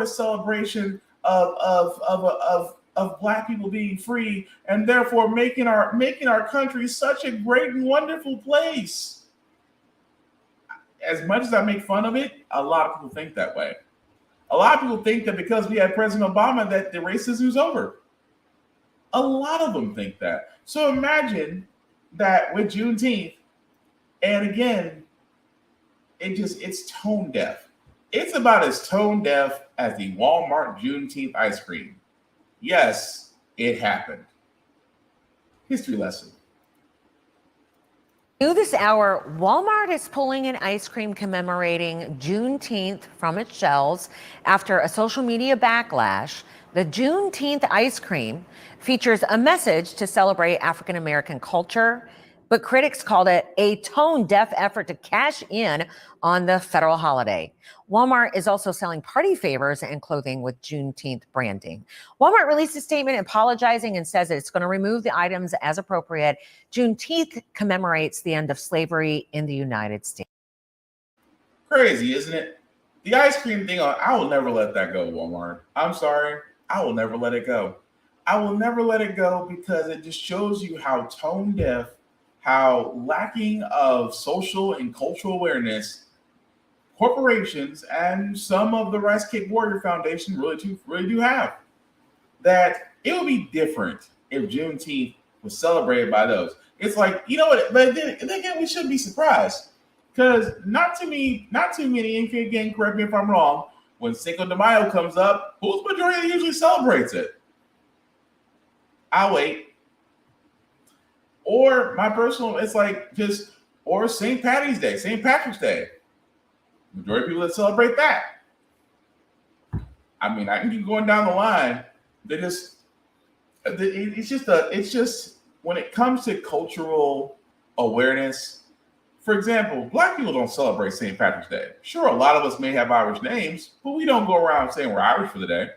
celebration of Black people being free, and therefore making our country such a great and wonderful place. As much as I make fun of it, a lot of people think that way. A lot of people think that because we had President Obama that the racism is over. A lot of them think that. So imagine that with Juneteenth, and again, it's tone deaf. It's about as tone deaf as the Walmart Juneteenth ice cream. Yes, it happened. History lesson. New this hour, Walmart is pulling an ice cream commemorating Juneteenth from its shelves after a social media backlash. The Juneteenth ice cream features a message to celebrate African American culture, but critics called it a tone-deaf effort to cash in on the federal holiday. Walmart is also selling party favors and clothing with Juneteenth branding. Walmart released a statement apologizing and says that it's going to remove the items as appropriate. Juneteenth commemorates the end of slavery in the United States. Crazy, isn't it? The ice cream thing, I will never let that go, Walmart. I'm sorry. I will never let it go. I will never let it go because it just shows you how tone deaf, how lacking of social and cultural awareness corporations and some of the Rice Cake Warrior Foundation really do have. That it would be different if Juneteenth was celebrated by those. It's like, you know what, but then again, we shouldn't be surprised. Because not too many, and again, correct me if I'm wrong, when Cinco de Mayo comes up, whose majority usually celebrates it? I'll wait. Or my personal, it's like or St. Patrick's Day. Majority of people that celebrate that. I mean, I can keep going down the line. It's just when it comes to cultural awareness. For example, Black people don't celebrate St. Patrick's Day. Sure, a lot of us may have Irish names, but we don't go around saying we're Irish for the day.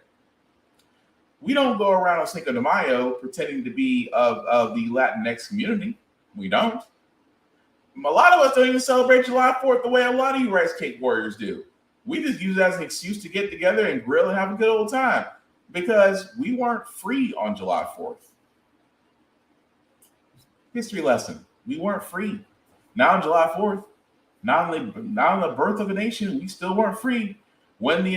We don't go around on Cinco de Mayo pretending to be of the Latinx community. We don't. A lot of us don't even celebrate July 4th the way a lot of you Rice Cake Warriors do. We just use it as an excuse to get together and grill and have a good old time because we weren't free on July 4th. History lesson. We weren't free. Now on July 4th, not only the birth of a nation, we still weren't free. When the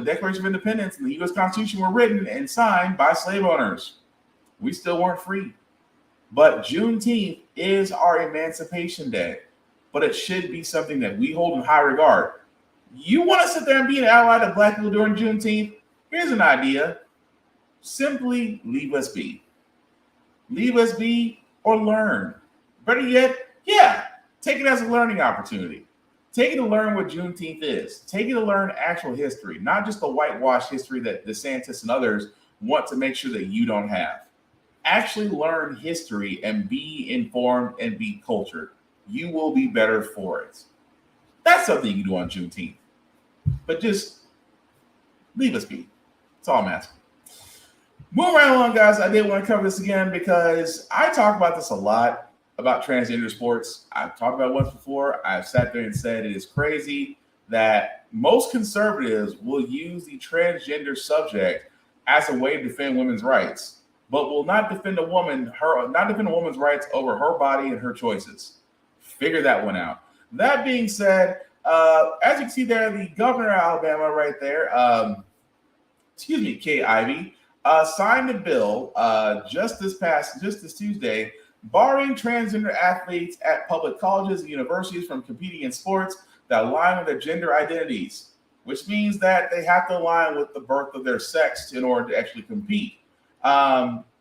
Declaration of Independence and the U.S. Constitution were written and signed by slave owners, we still weren't free. But Juneteenth is our Emancipation Day, but it should be something that we hold in high regard. You want to sit there and be an ally to Black people during Juneteenth? Here's an idea. Simply leave us be. Leave us be or learn. Better yet, take it as a learning opportunity. Take it to learn what Juneteenth is. Take it to learn actual history, not just the whitewash history that DeSantis and others want to make sure that you don't have. Actually learn history and be informed and be cultured. You will be better for it. That's something you can do on Juneteenth. But just leave us be. That's all I'm asking. Moving right along, guys, I did want to cover this again because I talk about this a lot, about transgender sports. I've talked about it once before. I've sat there and said it is crazy that most conservatives will use the transgender subject as a way to defend women's rights, but will not defend a woman's rights over her body and her choices. Figure that one out. That being said, as you can see there, the governor of Alabama right there, Kay Ivey, signed a bill just this Tuesday, barring transgender athletes at public colleges and universities from competing in sports that align with their gender identities, which means that they have to align with the birth of their sex in order to actually compete.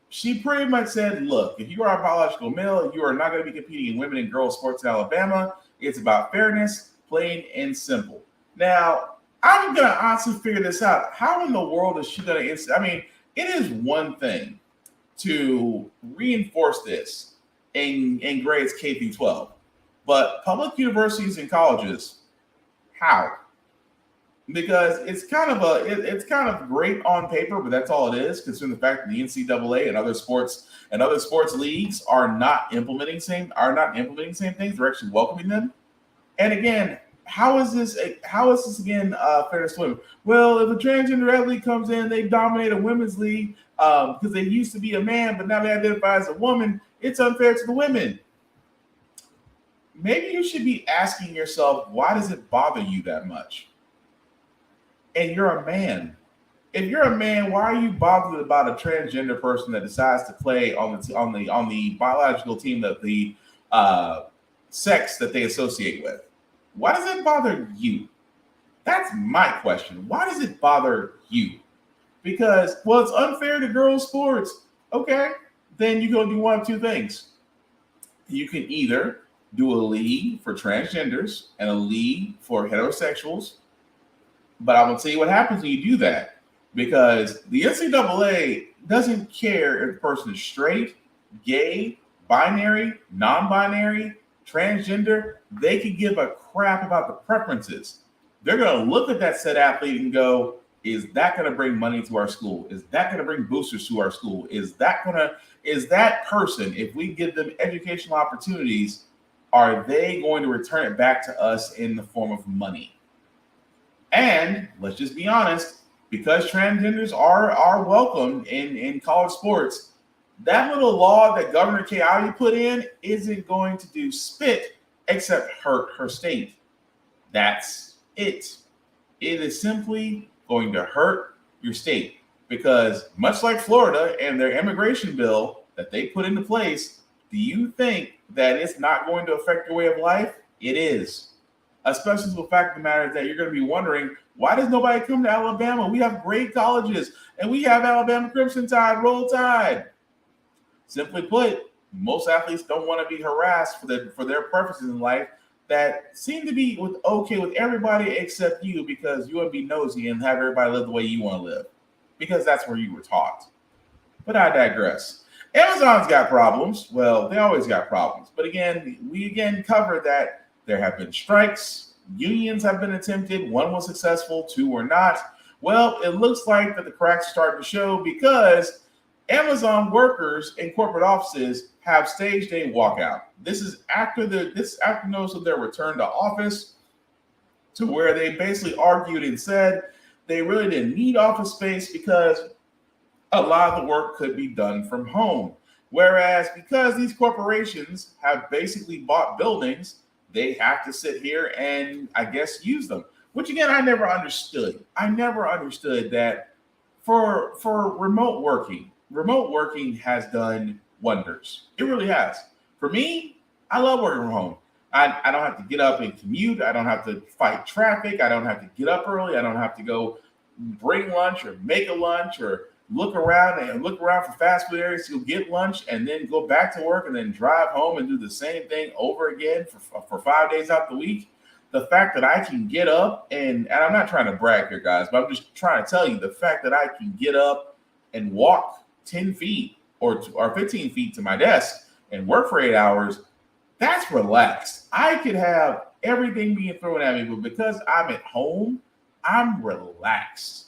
She pretty much said, look, if you are a biological male, you are not going to be competing in women and girls sports in Alabama. It's about fairness, plain and simple. Now, I'm going to honestly figure this out. How in the world is she going to, it is one thing to reinforce this in grades K through 12, but public universities and colleges, how? Because it's kind of great on paper, but that's all it is, considering the fact that the NCAA and other sports leagues are not implementing same things. They're actually welcoming them. And again, how is this again fairness to women? Well, if a transgender athlete comes in, they dominate a women's league because they used to be a man, but now they identify as a woman. It's unfair to the women. Maybe you should be asking yourself, why does it bother you that much? And you're a man. If you're a man, why are you bothered about a transgender person that decides to play on the biological team that the sex that they associate with? Why does it bother you? That's my question. Why does it bother you? Because, well, it's unfair to girls' sports. Okay, then you're going to do one of two things. You can either do a league for transgenders and a league for heterosexuals. But I'm going to tell you what happens when you do that. Because the NCAA doesn't care if the person is straight, gay, binary, non-binary, transgender. They can give a crap about the preferences. They're going to look at that said athlete and go, is that going to bring money to our school? Is that going to bring boosters to our school? Is that person, if we give them educational opportunities, are they going to return it back to us in the form of money? And let's just be honest, because transgenders are welcome in college sports, that little law that Governor Kay Ivey put in isn't going to do spit except hurt her state. That's it. It is simply going to hurt your state because much like Florida and their immigration bill that they put into place, do you think that it's not going to affect your way of life? It is. Especially the fact of the matter is that you're going to be wondering, why does nobody come to Alabama? We have great colleges and we have Alabama Crimson Tide, Roll Tide. Simply put, most athletes don't want to be harassed for their preferences in life that seem to be okay with everybody except you because you want to be nosy and have everybody live the way you want to live because that's where you were taught. But I digress. Amazon's got problems. Well, they always got problems. But again, we covered that there have been strikes. Unions have been attempted. One was successful. Two were not. Well, it looks like that the cracks are starting to show because Amazon workers in corporate offices have staged a walkout. This is after notice of their return to office, to where they basically argued and said they really didn't need office space because a lot of the work could be done from home. Whereas because these corporations have basically bought buildings, they have to sit here and I guess use them. Which again, I never understood. I never understood that for remote working has done wonders. It really has. For me, I love working from home. I don't have to get up and commute. I don't have to fight traffic. I don't have to get up early. I don't have to go bring lunch or make a lunch or look around for fast food areas to get lunch and then go back to work and then drive home and do the same thing over again for 5 days out the week. The fact that I can get up and I'm not trying to brag here, guys, but I'm just trying to tell you the fact that I can get up and walk 10 feet or 15 feet to my desk and work for 8 hours, that's relaxed. I could have everything being thrown at me, but because I'm at home, I'm relaxed.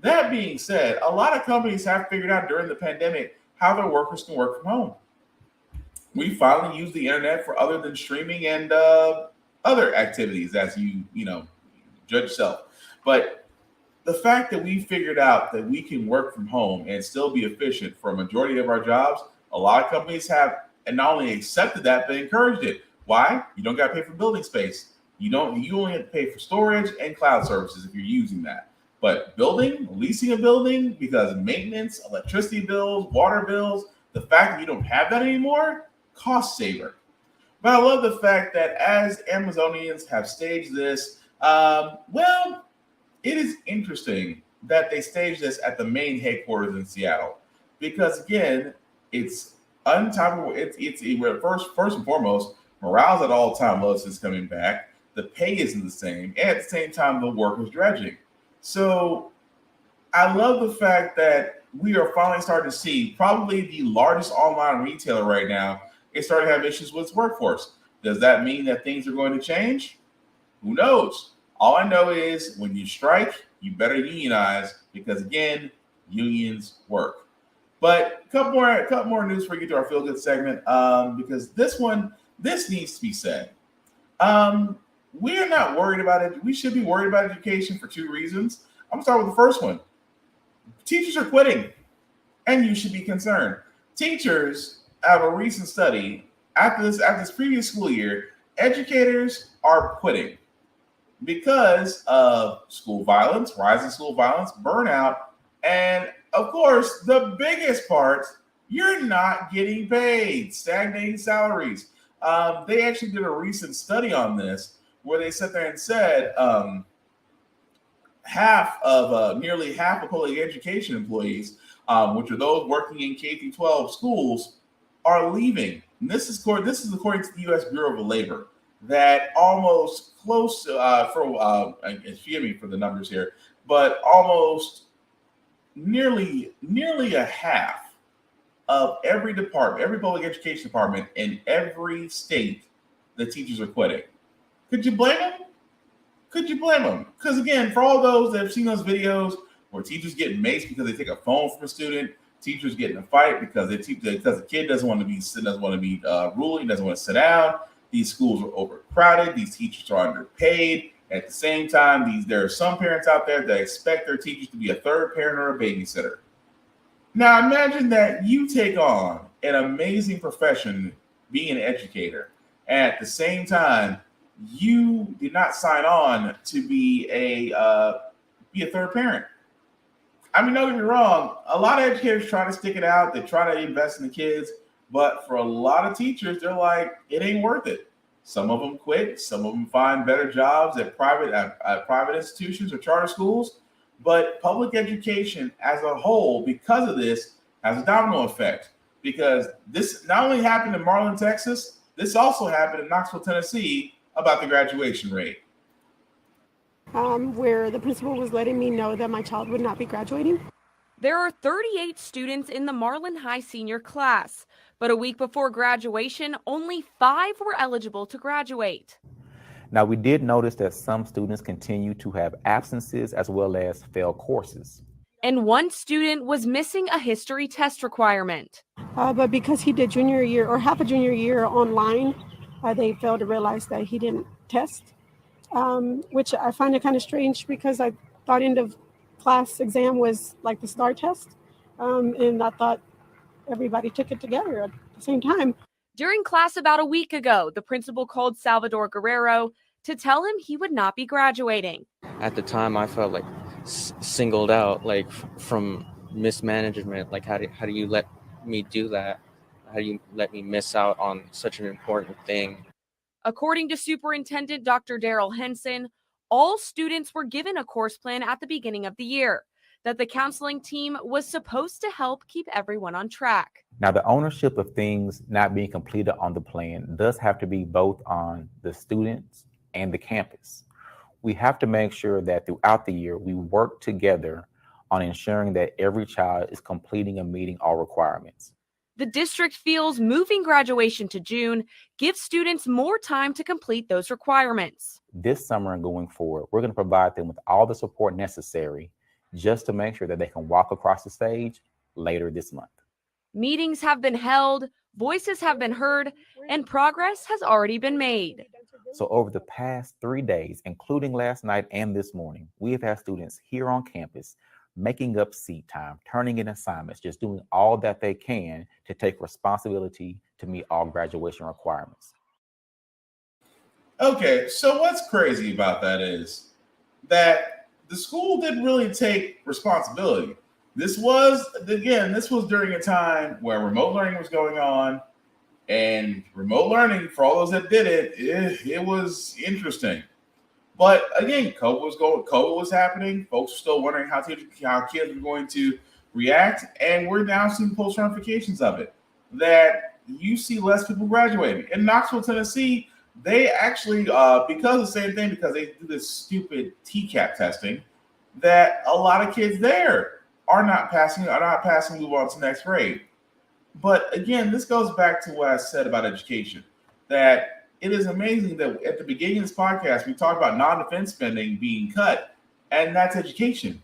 That being said, a lot of companies have figured out during the pandemic how their workers can work from home. We finally use the internet for other than streaming and other activities, as you judge yourself. But the fact that we figured out that we can work from home and still be efficient for a majority of our jobs, a lot of companies have and not only accepted that, but encouraged it. Why? You don't got to pay for building space. You only have to pay for storage and cloud services if you're using that. But leasing a building, because maintenance, electricity bills, water bills, the fact that you don't have that anymore, cost saver. But I love the fact that as Amazonians have staged this, it is interesting that they staged this at the main headquarters in Seattle, because again, it's untoppable. It's first and foremost, morale's at all-time low since coming back. The pay isn't the same, and at the same time, the work is dredging. So I love the fact that we are finally starting to see probably the largest online retailer right now is starting to have issues with its workforce. Does that mean that things are going to change? Who knows? All I know is when you strike, you better unionize, because again, unions work. But a couple more news before we get to our feel good segment, because this needs to be said. We're not worried about it. We should be worried about education for two reasons. I'm gonna start with the first one. Teachers are quitting, and you should be concerned. Teachers have a recent study after this previous school year. Educators are quitting because of school violence, rising school violence, burnout, and of course, the biggest part, you're not getting paid, stagnating salaries. They actually did a recent study on this where they sat there and said nearly half of public education employees, which are those working in K-12 schools, are leaving. And this is according to the U.S. Bureau of Labor, that almost close to, excuse me for the numbers here, but almost nearly a half of every public education department in every state, the teachers are quitting. Could you blame them? Because again, for all those that have seen those videos where teachers get maced because they take a phone from a student, teachers get in a fight because the kid doesn't want to be ruling, doesn't want to sit down. These schools are overcrowded. These teachers are underpaid. At the same time, there are some parents out there that expect their teachers to be a third parent or a babysitter. Now, imagine that you take on an amazing profession, being an educator, and at the same time, you did not sign on to be a third parent. I mean, don't get me wrong. A lot of educators try to stick it out. They try to invest in the kids, but for a lot of teachers, they're like, it ain't worth it. Some of them quit. Some of them find better jobs at private institutions or charter schools. But public education as a whole, because of this, has a domino effect. Because this not only happened in Marlin, Texas, this also happened in Knoxville, Tennessee, about the graduation rate. Where the principal was letting me know that my child would not be graduating. There are 38 students in the Marlin High senior class, but a week before graduation, only 5 were eligible to graduate. Now, we did notice that some students continue to have absences as well as fail courses. And one student was missing a history test requirement. But because he did junior year or half a junior year online, they failed to realize that he didn't test, which I find it kind of strange because I thought end of class exam was like the STAR test. And I thought everybody took it together at the same time. During class about a week ago, the principal called Salvador Guerrero to tell him he would not be graduating. At the time, I felt like singled out, like from mismanagement. Like, how do you let me do that? How do you let me miss out on such an important thing? According to Superintendent Dr. Daryl Henson, all students were given a course plan at the beginning of the year that the counseling team was supposed to help keep everyone on track. Now, the ownership of things not being completed on the plan does have to be both on the students and the campus. We have to make sure that throughout the year, we work together on ensuring that every child is completing and meeting all requirements. The district feels moving graduation to June gives students more time to complete those requirements. This summer and going forward, we're going to provide them with all the support necessary just to make sure that they can walk across the stage later this month. Meetings have been held, voices have been heard, and progress has already been made. So over the past 3 days, including last night and this morning, we have had students here on campus making up seat time, turning in assignments, just doing all that they can to take responsibility to meet all graduation requirements. Okay, so what's crazy about that is that the school didn't really take responsibility. This was during a time where remote learning was going on, and remote learning, for all those that did it was interesting. But again, COVID was happening. Folks were still wondering how kids were going to react, and we're now seeing post ramifications of it. That you see less people graduating. In Knoxville, Tennessee, they actually, because of the same thing, because they do this stupid TCAP testing, that a lot of kids there are not passing, move on to next grade. But again, this goes back to what I said about education, that it is amazing that at the beginning of this podcast, we talked about non-defense spending being cut, and that's education.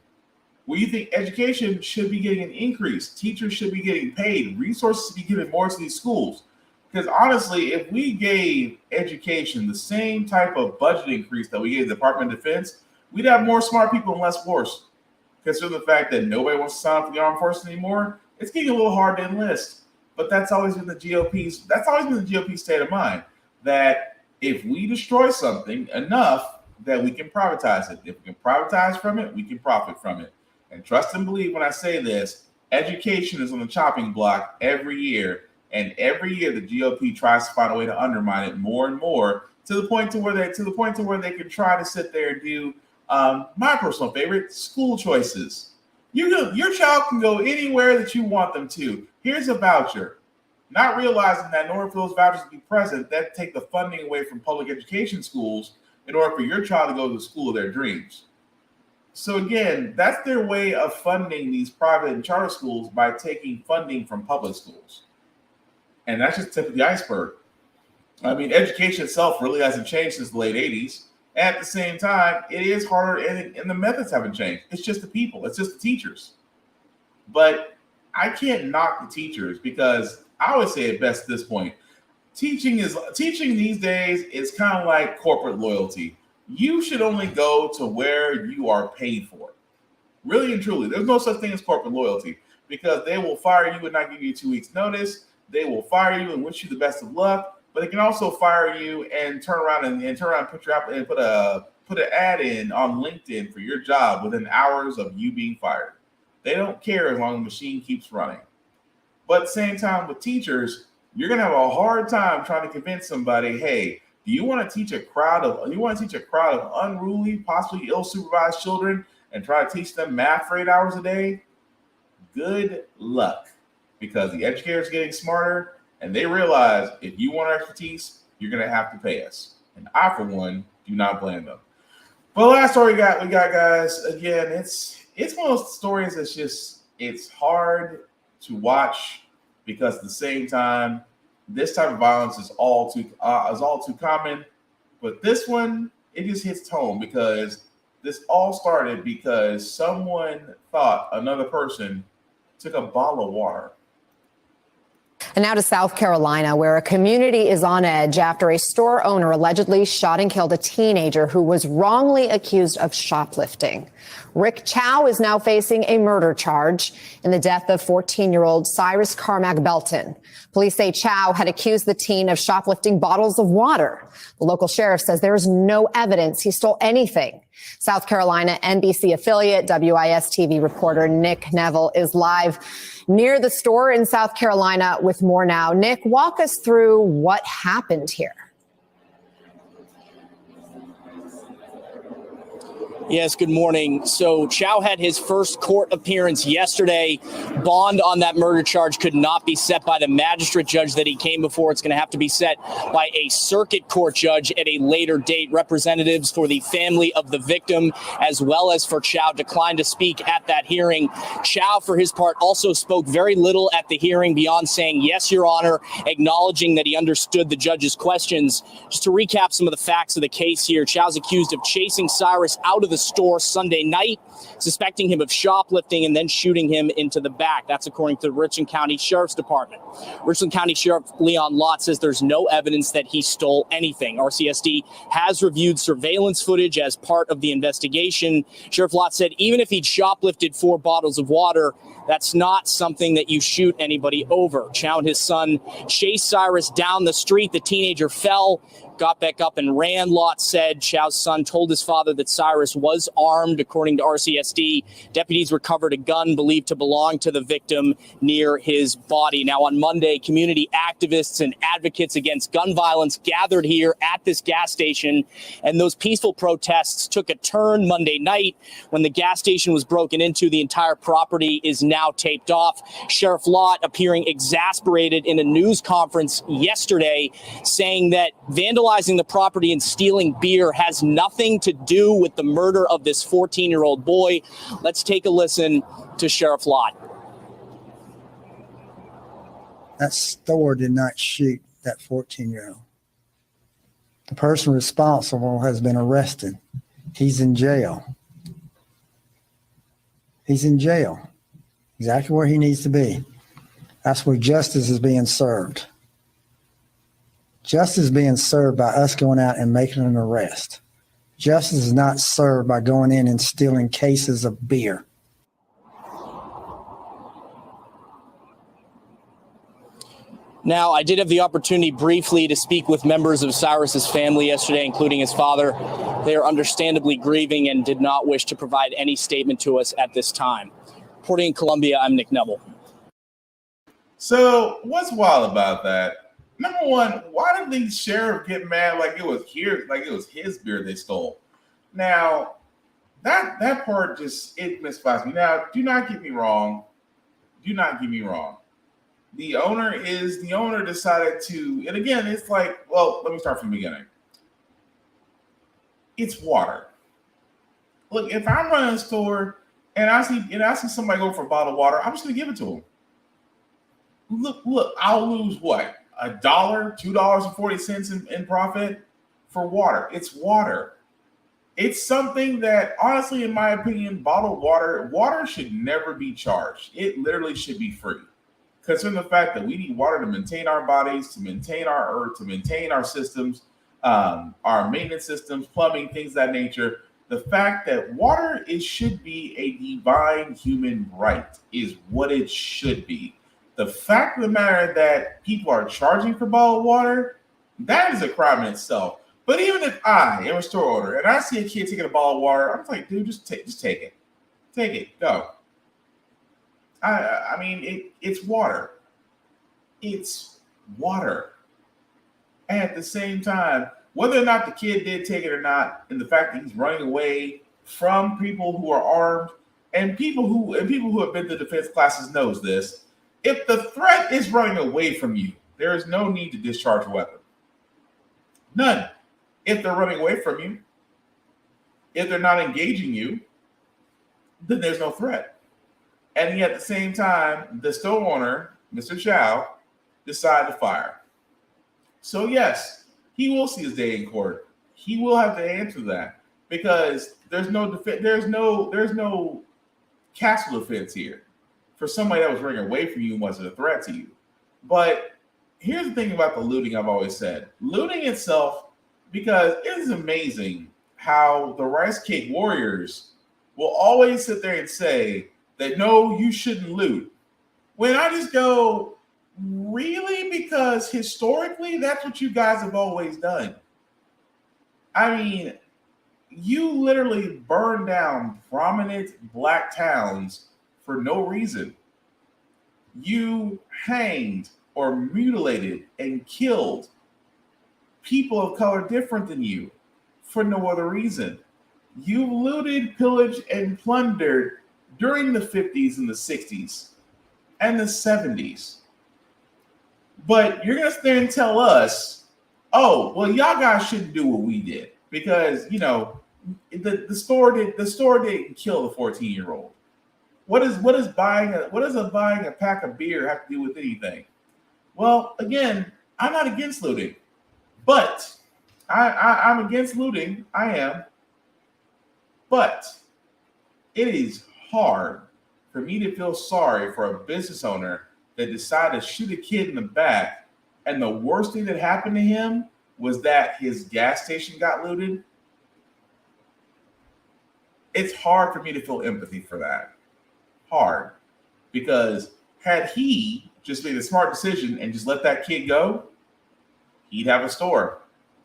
Well, you think education should be getting an increase, teachers should be getting paid, resources should be given more to these schools. Because honestly, if we gave education the same type of budget increase that we gave the Department of Defense, we'd have more smart people and less wars. Considering the fact that nobody wants to sign up for the armed forces anymore, it's getting a little hard to enlist. But that's always been the GOP's state of mind, that if we destroy something enough, that we can privatize it. If we can privatize from it, we can profit from it. And trust and believe when I say this, education is on the chopping block every year. And every year the GOP tries to find a way to undermine it more and more, to the point to where they can try to sit there and do my personal favorite, school choices. Your child can go anywhere that you want them to. Here's a voucher. Not realizing that in order for those vouchers to be present, that take the funding away from public education schools in order for your child to go to the school of their dreams. So again, that's their way of funding these private and charter schools, by taking funding from public schools. And that's just the tip of the iceberg. I mean, education itself really hasn't changed since the late 80s. At the same time, it is harder, and the methods haven't changed. It's just the people. It's just the teachers. But I can't knock the teachers, because I always say it best at this point. Teaching these days is kind of like corporate loyalty. You should only go to where you are paid for. Really and truly, there's no such thing as corporate loyalty, because they will fire you and not give you 2 weeks notice. They will fire you and wish you the best of luck, but they can also fire you and turn around and put an ad in on LinkedIn for your job within hours of you being fired. They don't care as long as the machine keeps running. But at the same time, with teachers, you're gonna have a hard time trying to convince somebody, hey, do you want to teach a crowd of unruly, possibly ill-supervised children and try to teach them math for 8 hours a day? Good luck. Because the educators are getting smarter, and they realize if you want our expertise, you're going to have to pay us. And I, for one, do not blame them. But last story we got, guys. Again, it's one of those stories that's it's hard to watch, because at the same time, this type of violence is all too common. But this one, it just hits home, because this all started because someone thought another person took a bottle of water. And now to South Carolina, where a community is on edge after a store owner allegedly shot and killed a teenager who was wrongly accused of shoplifting. Rick Chow is now facing a murder charge in the death of 14-year-old Cyrus Carmack Belton. Police say Chow had accused the teen of shoplifting bottles of water. The local sheriff says there is no evidence he stole anything. South Carolina NBC affiliate WIS-TV reporter Nick Neville is live near the store in South Carolina with more now. Nick, walk us through what happened here. Yes, good morning. So Chow had his first court appearance yesterday. Bond on that murder charge could not be set by the magistrate judge that he came before. It's going to have to be set by a circuit court judge at a later date. Representatives for the family of the victim, as well as for Chow, declined to speak at that hearing. Chow, for his part, also spoke very little at the hearing beyond saying, "Yes, Your Honor," acknowledging that he understood the judge's questions. Just to recap some of the facts of the case here, Chow's accused of chasing Cyrus out of the store Sunday night, suspecting him of shoplifting and then shooting him into the back. That's according to the Richland County Sheriff's Department. Richland County Sheriff Leon Lott says there's no evidence that he stole anything. RCSD has reviewed surveillance footage as part of the investigation. Sheriff Lott said even if he'd shoplifted 4 bottles of water, that's not something that you shoot anybody over. Chow and his son chased Cyrus down the street. The teenager fell, got back up and ran. Lott said Chow's son told his father that Cyrus was armed. According to RCSD, deputies recovered a gun believed to belong to the victim near his body. Now, on Monday, community activists and advocates against gun violence gathered here at this gas station, and those peaceful protests took a turn Monday night when the gas station was broken into. The entire property is now taped off. Sheriff Lott appearing exasperated in a news conference yesterday, saying that vandalizing the property and stealing beer has nothing to do with the murder of this 14-year-old boy. Let's take a listen to Sheriff Lott. That store did not shoot that 14-year-old. The person responsible has been arrested. He's in jail. He's in jail. Exactly where he needs to be. That's where justice is being served. Justice is being served by us going out and making an arrest. Justice is not served by going in and stealing cases of beer. Now, I did have the opportunity briefly to speak with members of Cyrus's family yesterday, including his father. They are understandably grieving and did not wish to provide any statement to us at this time. Reporting in Columbia, I'm Nick Neville. So what's wild about that? Number one, why did the sheriff get mad like it was his beer they stole? Now, that part just, it mystifies me. Now, do not get me wrong. Do not get me wrong. The owner decided to, and again, it's like, well, let me start from the beginning. It's water. Look, if I'm running a store and I see somebody go for a bottle of water, I'm just gonna give it to them. Look, I'll lose what? $1, $2.40 in profit for water. It's water. It's something that, honestly, in my opinion, bottled water should never be charged. It literally should be free. Considering the fact that we need water to maintain our bodies, to maintain our earth, to maintain our systems, our maintenance systems, plumbing, things of that nature. The fact that water should be a divine human right is what it should be. The fact of the matter that people are charging for bottled water, that is a crime in itself. But even if I am a store owner and I see a kid taking a bottle of water, I'm like, dude, just take it. Take it. Go. I mean, it's water. It's water. At the same time, whether or not the kid did take it or not, and the fact that he's running away from people who are armed, and people who have been to defense classes knows this. If the threat is running away from you, there is no need to discharge a weapon. None. If they're running away from you, if they're not engaging you, then there's no threat. And yet at the same time, the store owner, Mr. Chow, decided to fire. So yes, he will see his day in court. He will have to answer that because there's no castle defense here for somebody that was running away from you and wasn't a threat to you. But here's the thing about the looting. I've always said looting itself, because it is amazing how the Rice Cake Warriors will always sit there and say that no, you shouldn't loot. When I just go, really? Because historically, that's what you guys have always done. I mean, you literally burn down prominent black towns for no reason. You hanged or mutilated and killed people of color different than you for no other reason. You looted, pillaged, and plundered during the 50s and the 60s and the 70s. But you're going to stand and tell us, oh, well, y'all guys shouldn't do what we did because, you know, the store didn't kill the 14-year-old. What does buying a pack of beer have to do with anything? Well, again, I'm not against looting, but I'm against looting. I am, but it is hard for me to feel sorry for a business owner that decided to shoot a kid in the back, and the worst thing that happened to him was that his gas station got looted. It's hard for me to feel empathy for that. Hard. Because had he just made a smart decision and just let that kid go, he'd have a store.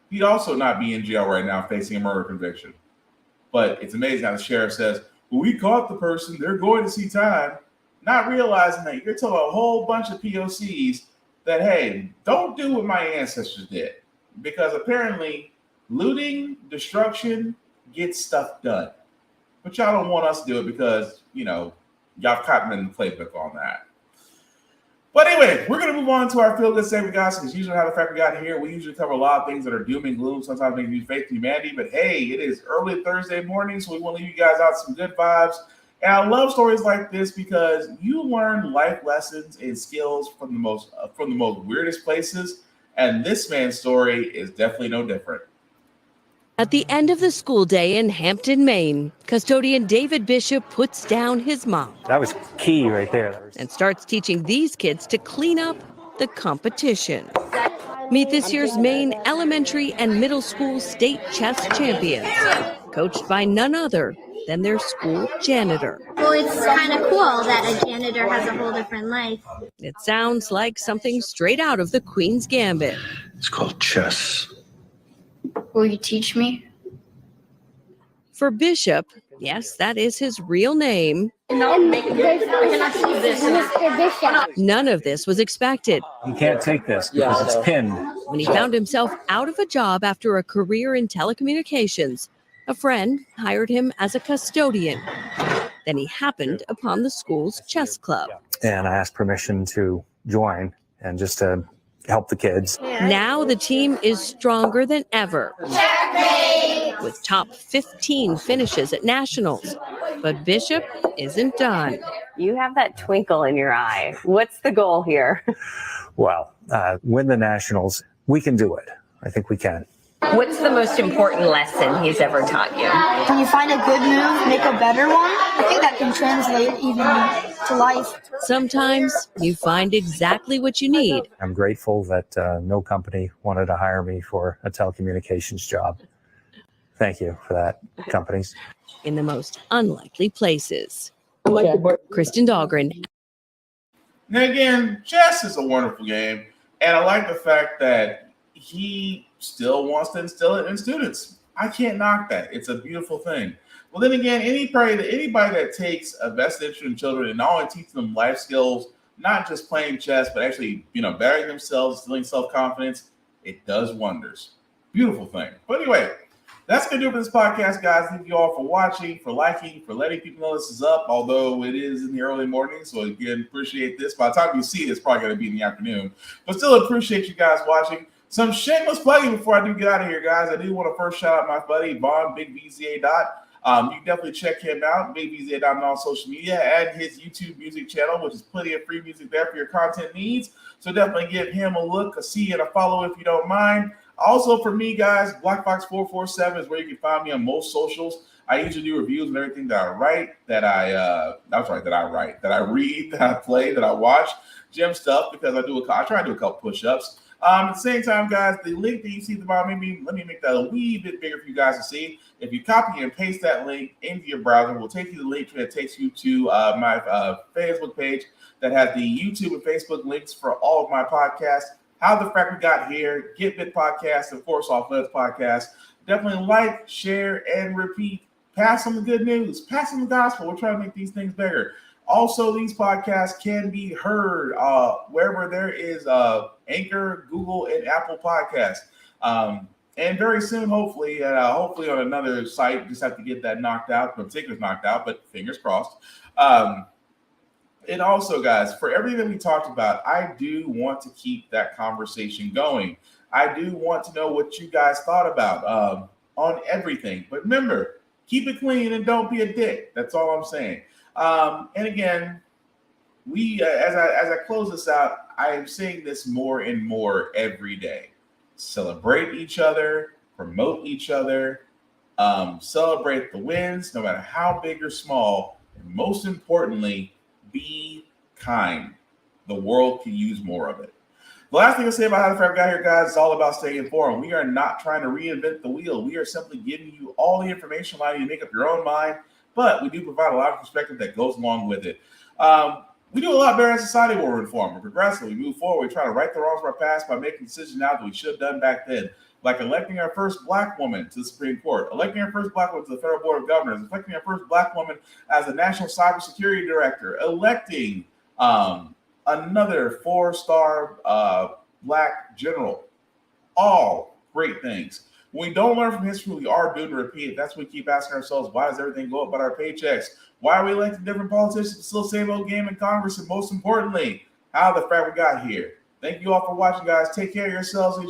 He'd also not be in jail right now facing a murder conviction. But it's amazing how the sheriff says, well, we caught the person, they're going to see time, not realizing that you're telling a whole bunch of POCs that, hey, don't do what my ancestors did. Because apparently looting, destruction gets stuff done. But y'all don't want us to do it because, you know, y'all caught me in the playbook on that. But anyway, we're going to move on to our feel good segment, guys, because usually how the fact we got here, we usually cover a lot of things that are doom and gloom. Sometimes they use faith in humanity. But hey, it is early Thursday morning, so we want to leave you guys out some good vibes. And I love stories like this because you learn life lessons and skills from the most weirdest places. And this man's story is definitely no different. At the end of the school day in Hampton, Maine, custodian David Bishop puts down his mop. That was key right there. And starts teaching these kids to clean up the competition. Meet this year's Maine elementary and middle school state chess champions, coached by none other than their school janitor. Well, it's kind of cool that a janitor has a whole different life. It sounds like something straight out of the Queen's Gambit. It's called chess. Will you teach me? For Bishop, yes, that is his real name. You None of this was expected. can't take this because it's pinned. When he found himself out of a job after a career in telecommunications, a friend hired him as a custodian. Then he happened upon the school's chess club. And I asked permission to join and just to help the kids. Now the team is stronger than ever, with top 15 finishes at nationals. But Bishop isn't done. You have that twinkle in your eye. What's the goal here? Well, win the nationals. We can do it. I think we can. What's the most important lesson he's ever taught you? When you find a good move, make a better one. I think that can translate even to life. Sometimes you find exactly what you need. I'm grateful that no company wanted to hire me for a telecommunications job. Thank you for that, companies. In the most unlikely places. Kristen Dahlgren. Now again, chess is a wonderful game, and I like the fact that he still wants to instill it in students. I can't knock that. It's a beautiful thing. Well, then again, anybody that takes a vested interest in children and not only teach them life skills, not just playing chess, but actually, bettering themselves, instilling self-confidence, it does wonders. Beautiful thing. But anyway, that's going to do it for this podcast, guys. Thank you all for watching, for liking, for letting people know this is up, although it is in the early morning. So again, appreciate this. By the time you see it, it's probably going to be in the afternoon. But still appreciate you guys watching. Some shameless plugging before I do get out of here, guys. I do want to first shout out my buddy, Vaughn, Big VZA Dot. You can definitely check him out, Big VZA Dot, on all social media, and his YouTube music channel, which is plenty of free music there for your content needs. So definitely give him a look, a see, and a follow if you don't mind. Also, for me, guys, BlackFox447 is where you can find me on most socials. I usually do reviews of everything that I write, that I read, that I play, that I watch, gym stuff, because I try to do a couple push-ups. At the same time, guys, the link that you see at the bottom, let me make that a wee bit bigger for you guys to see. If you copy and paste that link into your browser, we'll take you to the link that takes you to my Facebook page that has the YouTube and Facebook links for all of my podcasts. How the Frack We Got Here, Get Bit Podcast, and Force Off Let's Podcast. Definitely like, share, and repeat. Pass on the good news. Pass on the gospel. We're trying to make these things bigger. Also, these podcasts can be heard wherever there is Anchor, Google, and Apple Podcasts. And very soon, hopefully on another site. Just have to get that knocked out. The particular's knocked out, but fingers crossed. And also, guys, for everything that we talked about, I do want to keep that conversation going. I do want to know what you guys thought about on everything. But remember, keep it clean and don't be a dick. That's all I'm saying. And again, we as I close this out, I am seeing this more and more every day. Celebrate each other, promote each other, celebrate the wins, no matter how big or small. And most importantly, be kind. The world can use more of it. The last thing I'll say about How the Frack Got Here, guys, is all about staying informed. We are not trying to reinvent the wheel. We are simply giving you all the information allowing you to make up your own mind, but we do provide a lot of perspective that goes along with it. We do a lot better as a society when we're informed. We're progressive. We move forward. We try to right the wrongs of our past by making decisions now that we should have done back then, like electing our first Black woman to the Supreme Court, electing our first Black woman to the Federal Board of Governors, electing our first Black woman as the National Cybersecurity Director, electing another 4-star Black general. All great things. When we don't learn from history, we are doomed to repeat it. That's when we keep asking ourselves, why does everything go up but our paychecks? Why are we electing different politicians to still same old game in Congress? And most importantly, how the Frack We Got Here. Thank you all for watching, guys. Take care of yourselves and each other.